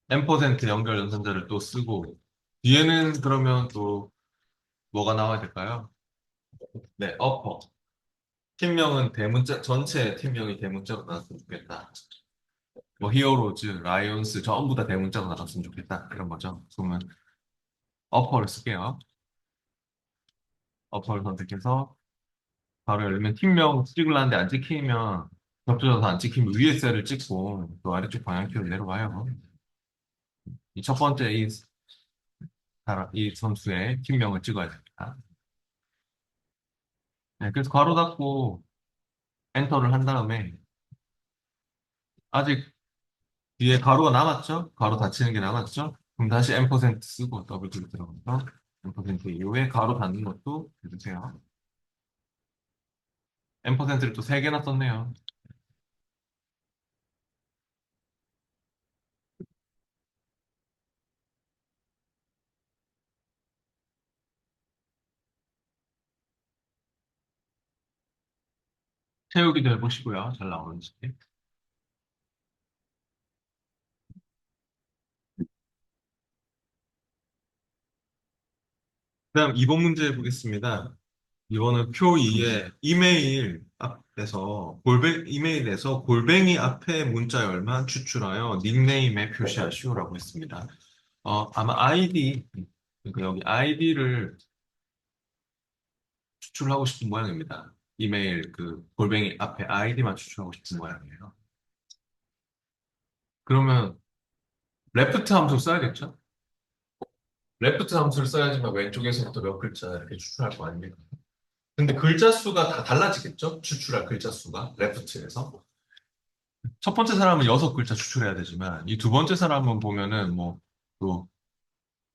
앰퍼센트 연결 연산자를 또 쓰고 뒤에는 그러면 또 뭐가 나와야 될까요? 네, 어퍼. 팀명은 대문자, 전체 팀명이 대문자로 나왔으면 좋겠다. 뭐 히어로즈, 라이온스 전부 다 대문자로 나왔으면 좋겠다. 이런 거죠. 그러면 어퍼를 쓸게요. 어퍼를 선택해서 바로 열리면 팀명 찍으려는데 안 찍히면 겹쳐져서 안 찍히면 위에 셀을 찍고 또 아래쪽 방향키로 내려와요. 이 첫 번째 이 선수의 팀명을 찍어야 됩니다. 네, 그래서 괄호 닫고 엔터를 한 다음에 아직 뒤에 가로가 남았죠? 가로 닫히는 게 남았죠? 그럼 다시 앰퍼센트 쓰고 더블 클릭 들어가서 앰퍼센트 이후에 가로 닫는 것도 해주세요. 앰퍼센트를 또 세개나 썼네요. 채우기도 해보시고요. 잘 나오는지. 그다음 2번 문제 보겠습니다. 이거는 표 2에 이메일 앞에서 이메일에서 골뱅이 앞에 문자 열만 추출하여 닉네임에 표시하시오라고 했습니다. 아마 아이디, 그러니까 여기 아이디를 추출하고 싶은 모양입니다. 이메일 그 골뱅이 앞에 아이디만 추출하고 싶은 모양이에요. 그러면 레프트 함수 써야겠죠? 레프트 함수를 써야지만 왼쪽에서부터 몇 글자 이렇게 추출할 거 아닙니까? 근데 글자 수가 다 달라지겠죠? 추출할 글자 수가 레프트에서. 첫 번째 사람은 6글자 추출해야 되지만 이 두 번째 사람은 보면은 뭐 또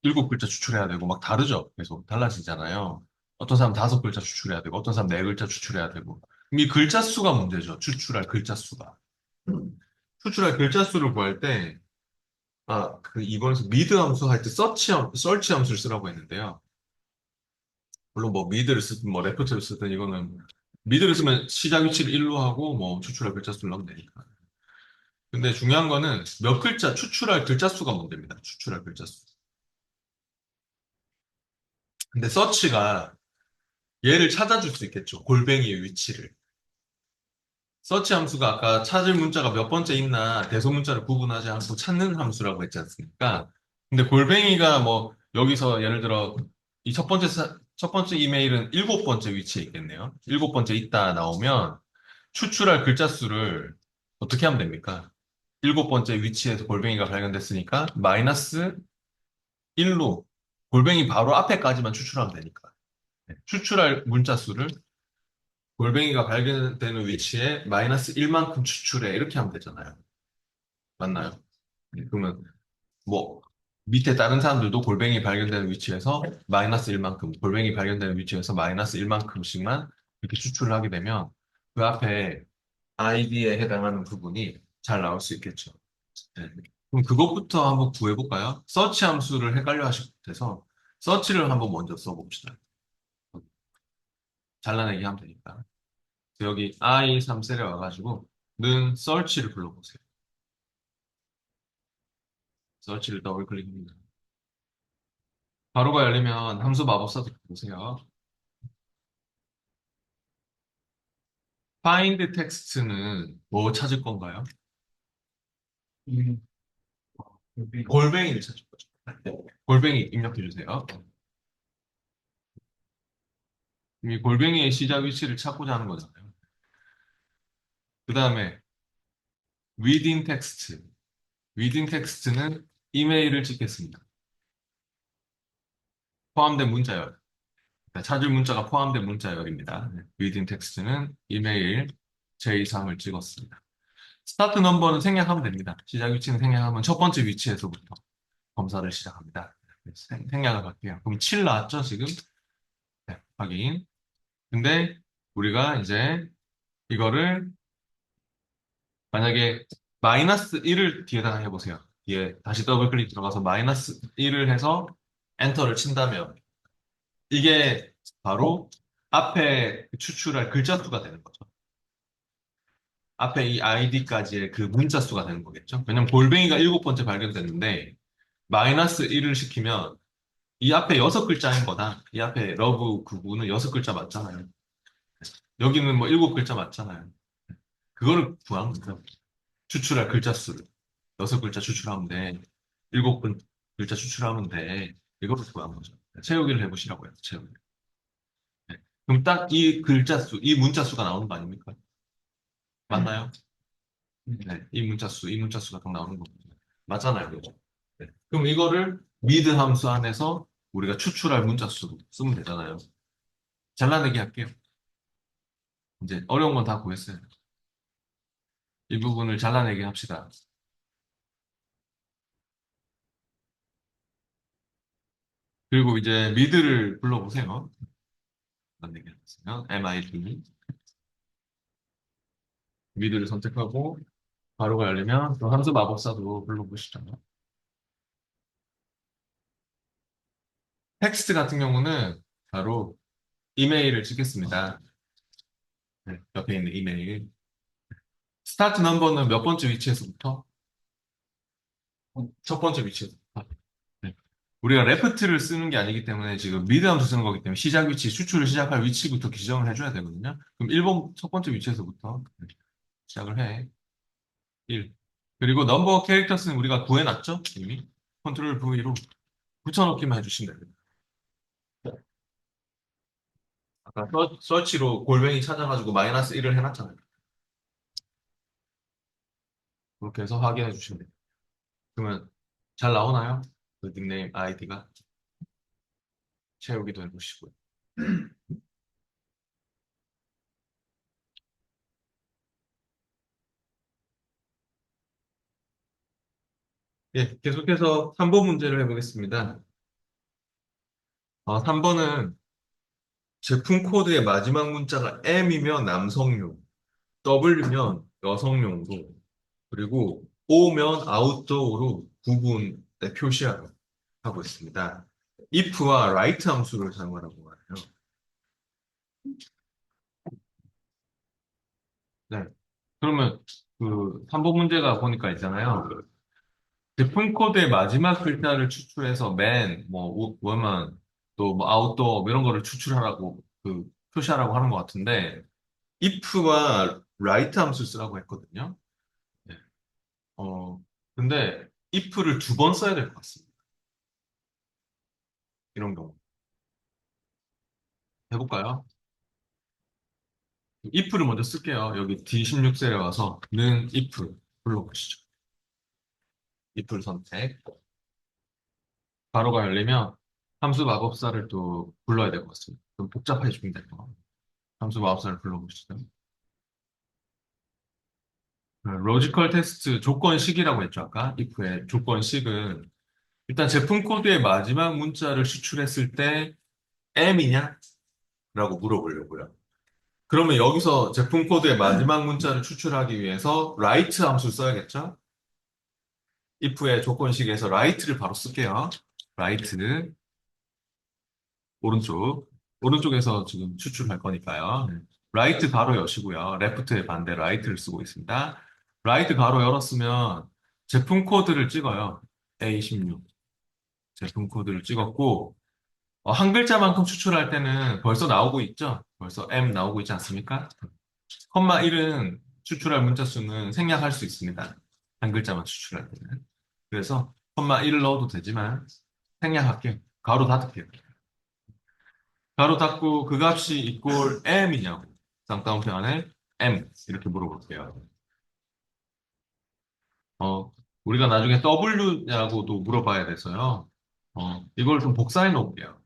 7글자 추출해야 되고 막 다르죠. 계속 달라지잖아요. 어떤 사람 5글자 추출해야 되고 어떤 사람 4글자 추출해야 되고 그럼 이 글자 수가 문제죠. 추출할 글자 수가. 추출할 글자 수를 구할 때 그 이번에서 미드 함수 할 때 서치 함수를 쓰라고 했는데요. 물론 뭐 미드를 쓰든 뭐 레프트를 쓰든 이거는 미드를 쓰면 시작 위치를 1로 하고 뭐 추출할 글자 수를 넣으면 되니까. 근데 중요한 거는 몇 글자 추출할 글자 수가 문제입니다. 추출할 글자 수. 근데 서치가 얘를 찾아줄 수 있겠죠. 골뱅이의 위치를. 서치 함수가 아까 찾을 문자가 몇 번째 있나 대소문자를 구분하지 않고 찾는 함수라고 했지 않습니까? 근데 골뱅이가 뭐 여기서 예를 들어 이 첫 번째 이메일은 7번째 위치에 있겠네요. 7번째 있다 나오면 추출할 글자 수를 어떻게 하면 됩니까? 7번째 위치에서 골뱅이가 발견됐으니까 마이너스 1로 골뱅이 바로 앞에까지만 추출하면 되니까. 추출할 문자 수를 골뱅이가 발견되는 위치에 마이너스 1만큼 추출해. 이렇게 하면 되잖아요. 맞나요? 그러면 뭐 밑에 다른 사람들도 골뱅이 발견되는 위치에서 마이너스 1만큼, 골뱅이 발견되는 위치에서 마이너스 1만큼씩만 이렇게 추출을 하게 되면 그 앞에 아이디에 해당하는 부분이 잘 나올 수 있겠죠. 네. 그럼 그것부터 한번 구해볼까요? 서치 함수를 헷갈려 하실 것 같아서 서치를 한번 먼저 써봅시다. 잘라내기 하면 되니까. 여기 i3셀에 와가지고 는 search를 불러보세요. search를 더블 클릭합니다. 바로가 열리면 함수 마법사 보세요. find text는 뭐 찾을 건가요? 음, 골뱅이를 찾을 거죠. 네. 골뱅이 입력해 주세요. 이 골뱅이의 시작 위치를 찾고자 하는 거잖아요. 그 다음에 within text. within text는 이메일을 찍겠습니다. 포함된 문자열. 네, 찾을 문자가 포함된 문자열입니다. within 텍스트는 이메일 J3을 찍었습니다. 스타트 넘버는 생략하면 됩니다. 시작 위치는 생략하면 첫 번째 위치에서부터 검사를 시작합니다. 네, 생략을 할게요. 그럼 7 나왔죠, 지금? 네, 확인. 근데 우리가 이제 이거를 만약에 마이너스 1을 뒤에다가 해보세요. 뒤에 다시 더블 클릭 들어가서 마이너스 1을 해서 엔터를 친다면 이게 바로 앞에 추출할 글자 수가 되는 거죠. 앞에 이 아이디까지의 그 문자 수가 되는 거겠죠. 왜냐면 골뱅이가 일곱 번째 발견됐는데 마이너스 1을 시키면 이 앞에 여섯 글자인 거다. 이 앞에 러브 구구는 여섯 글자 맞잖아요. 여기는 뭐 일곱 글자 맞잖아요. 그거를 구한 거죠. 추출할 글자 수를. 여섯 글자 추출하면 돼. 일곱 글자 추출하면 돼. 이거를 구한 거죠. 채우기를 해보시라고요. 채우기. 네. 그럼 딱 이 글자 수, 이 문자 수가 나오는 거 아닙니까? 맞나요? 네. 이 문자 수가 딱 나오는 거거든요. 맞잖아요. 그죠? 네. 그럼 이거를 미드 함수 안에서 우리가 추출할 문자 수 쓰면 되잖아요. 잘라내기 할게요. 이제 어려운 건 다 구했어요. 이 부분을 잘라내기 합시다. 그리고 이제 미드를 불러보세요. 잘라내기 하면 MID 미드를 선택하고 바로가 열리면 또 함수 마법사도 불러보시죠. 텍스트 같은 경우는 바로 이메일을 찍겠습니다. 네, 옆에 있는 이메일. 스타트 넘버는 몇 번째 위치에서부터? 첫 번째 위치에서부터. 네. 우리가 레프트를 쓰는 게 아니기 때문에 지금 미드 함수 쓰는 거기 때문에 시작 위치, 추출을 시작할 위치부터 지정을 해줘야 되거든요. 그럼 1번 첫 번째 위치에서부터 시작을 해. 1. 그리고 넘버 캐릭터스는 우리가 구해놨죠? 이미. 컨트롤 V로 붙여넣기만 해주시면 됩니다. 아까 서치로 골뱅이 찾아가지고 마이너스 1을 해놨잖아요. 그렇게 해서 확인해 주시면 돼요. 그러면 잘 나오나요? 그 닉네임 아이디가 채우기도 해보시고요. 예, 계속해서 3번 문제를 해보겠습니다. 3번은 제품 코드의 마지막 문자가 M이면 남성용, W면 여성용으로, 그리고 O면 아웃도어로 구분에 표시하라고 하고 있습니다. if와 write 함수를 사용하라고 하네요. 네. 그러면 그 3번 문제가 보니까 있잖아요. 제품 코드의 마지막 글자를 추출해서 man, 뭐 woman, 또뭐 outdoor 뭐 이런 거를 추출하라고 그 표시하라고 하는 것 같은데 if와 write 함수 쓰라고 했거든요. 네. 근데 if를 두 번 써야 될 것 같습니다. 이런 경우 해볼까요? if를 먼저 쓸게요. 여기 D16셀에 와서 는 if 불러보시죠. if를 선택. 바로가 열리면 함수 마법사를 또 불러야 될 것 같습니다. 좀 복잡해집니다. 이거. 함수 마법사를 불러보시죠. 로지컬 테스트 조건식이라고 했죠, 아까? if의 조건식은 일단 제품 코드의 마지막 문자를 추출했을 때 M이냐? 라고 물어보려고요. 그러면 여기서 제품 코드의 마지막 문자를 추출하기 위해서 write 함수 써야겠죠? if의 조건식에서 write를 바로 쓸게요. write 오른쪽 오른쪽에서 지금 추출할 거니까요. write 바로 여시고요. left의 반대 write를 쓰고 있습니다. write 바로 열었으면 제품 코드를 찍어요. A16 제품 코드를 찍었고 한 글자만큼 추출할 때는 벌써 나오고 있죠? 벌써 M 나오고 있지 않습니까? 컴마 1은 추출할 문자 수는 생략할 수 있습니다. 한 글자만 추출할 때는. 그래서 컴마 1을 넣어도 되지만 생략할게요. 가로 닫을게요. 가로 닫고 그 값이 이꼴 M이냐고. 쌍따옴표 안에 M 이렇게 물어볼게요. 어, 우리가 나중에 W냐고도 물어봐야 돼서요. 이걸 좀 복사해 놓을게요.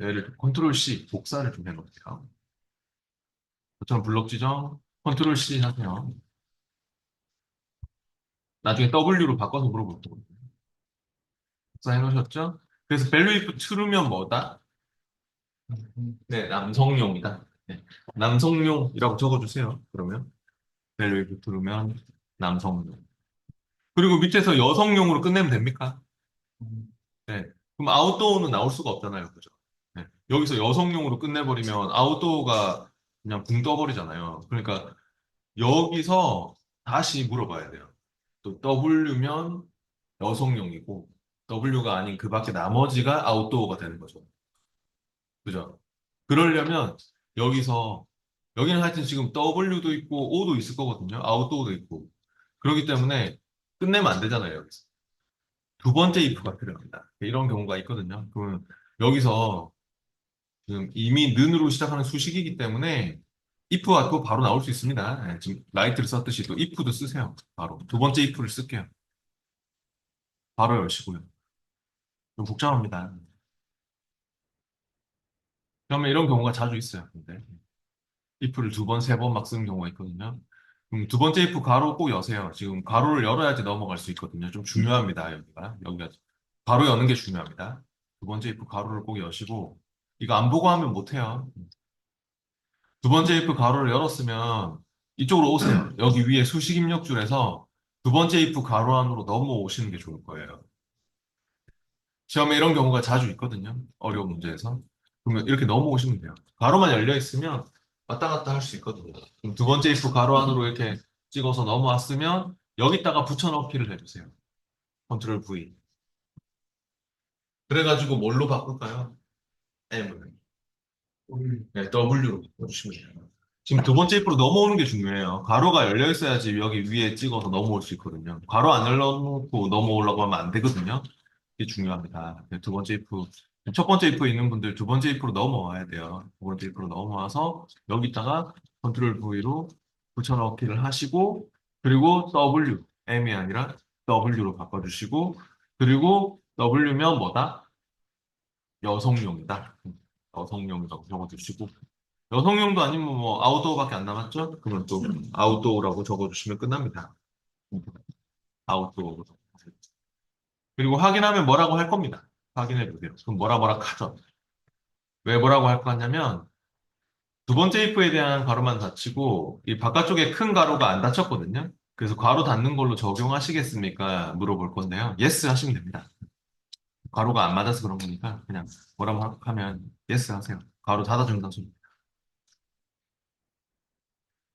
얘를 컨트롤 C 복사를 좀 해놓을게요. 저처럼 블록 지정 컨트롤 C 하세요. 나중에 W로 바꿔서 물어볼 거거든요. 복사해 놓으셨죠? 그래서 밸류 if true면 뭐다? 네, 남성용이다. 네, 남성용이라고 적어주세요. 그러면 밸류 if true면 남성용. 그리고 밑에서 여성용으로 끝내면 됩니까? 네. 그럼 아웃도어는 나올 수가 없잖아요. 그죠? 네. 여기서 여성용으로 끝내버리면 아웃도어가 그냥 붕 떠버리잖아요. 그러니까 여기서 다시 물어봐야 돼요. 또 W면 여성용이고 W가 아닌 그 밖에 나머지가 아웃도어가 되는 거죠. 그죠? 그러려면 여기서 여기는 하여튼 지금 W도 있고 O도 있을 거거든요. 아웃도어도 있고. 그렇기 때문에 끝내면 안 되잖아요, 여기서. 두 번째 if가 필요합니다. 이런 경우가 있거든요. 그러면 여기서 지금 이미 는으로 시작하는 수식이기 때문에 if가 또 바로 나올 수 있습니다. 네, 지금 라이트를 썼듯이 또 if도 쓰세요. 바로 두 번째 if를 쓸게요. 바로 여시고요. 좀 복잡합니다. 그러면 이런 경우가 자주 있어요. 근데 if를 두 번, 세 번 막 쓰는 경우가 있거든요. 그럼 두 번째 if 가로 꼭 여세요. 지금 가로를 열어야지 넘어갈 수 있거든요. 좀 중요합니다. 여기가 가로 여는 게 중요합니다. 두 번째 if 가로를 꼭 여시고 이거 안 보고 하면 못해요. 두 번째 if 가로를 열었으면 이쪽으로 오세요. 여기 위에 수식 입력줄에서 두 번째 if 가로 안으로 넘어오시는 게 좋을 거예요. 시험에 이런 경우가 자주 있거든요. 어려운 문제에서. 그러면 이렇게 넘어오시면 돼요. 가로만 열려 있으면 왔다 갔다 할 수 있거든요. 그럼 두 번째 if 가로 안으로 이렇게 찍어서 넘어왔으면 여기다가 붙여넣기를 해주세요. 컨트롤 V. 그래가지고 뭘로 바꿀까요? M을. 네, W로 바꿔주시면 돼요. 지금 두 번째 입으로 넘어오는 게 중요해요. 가로가 열려 있어야지 여기 위에 찍어서 넘어올 수 있거든요. 가로 안 열려놓고 넘어오려고 하면 안 되거든요. 이게 중요합니다. 네, 두 번째 if, 첫 번째 if에 있는 분들 두 번째 if로 넘어와야 돼요. 두 번째 if로 넘어와서 여기다가 컨트롤 V로 붙여넣기를 하시고 그리고 W, M이 아니라 W로 바꿔주시고 그리고 W면 뭐다? 여성용이다. 여성용이라고 적어주시고 여성용도 아니면 뭐 아웃도어밖에 안 남았죠? 그러면 또 아웃도어라고 적어주시면 끝납니다. 아웃도어. 그리고 확인하면 뭐라고 할 겁니다. 확인해 보세요. 그럼 뭐라 하죠? 왜 뭐라고 할 거냐면 두 번째 if에 대한 가로만 닫히고 이 바깥쪽에 큰 가로가 안 닫혔거든요. 그래서 가로 닫는 걸로 적용하시겠습니까? 물어볼 건데요. yes 하시면 됩니다. 가로가 안 맞아서 그런 거니까 그냥 뭐라고 하면 yes 하세요. 가로 닫아준다는 소리.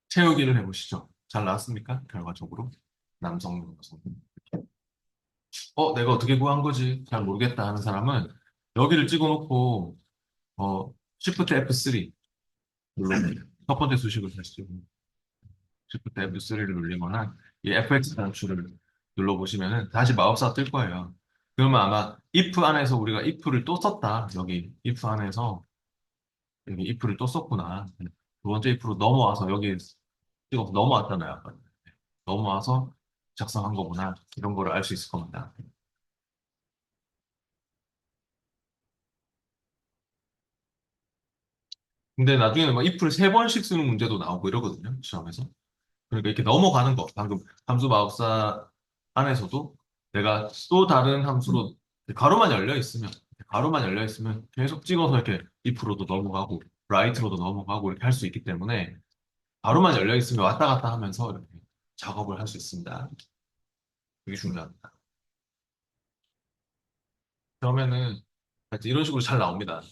채우기를 해보시죠. 잘 나왔습니까? 결과적으로. 남성, 여성. 내가 어떻게 구한 거지? 잘 모르겠다 하는 사람은 여기를 찍어놓고, Shift F3 눌러봅니다. 첫 번째 수식을 다시 찍고, Shift F3를 눌리거나, 이 FX 단추를 눌러보시면은 다시 마법사가 뜰 거예요. 그러면 아마 if 안에서 우리가 if를 또 썼다. 여기 if 안에서 여기 if를 또 썼구나. 두 번째 if로 넘어와서 여기 찍어서 넘어왔잖아요. 아까. 넘어와서 작성한 거구나. 이런 거를 알 수 있을 겁니다. 근데 나중에는 막 if를 세 번씩 쓰는 문제도 나오고 이러거든요. 시험에서. 그러니까 이렇게 넘어가는 거. 방금 함수 마법사 안에서도 내가 또 다른 함수로 가로만 열려 있으면 계속 찍어서 이렇게 if로도 넘어가고 right로도 넘어가고 이렇게 할 수 있기 때문에 가로만 열려 있으면 왔다 갔다 하면서 이렇게 작업을 할 수 있습니다. 그게 중요합니다. 그러면은 하여튼 이런 식으로 잘 나옵니다.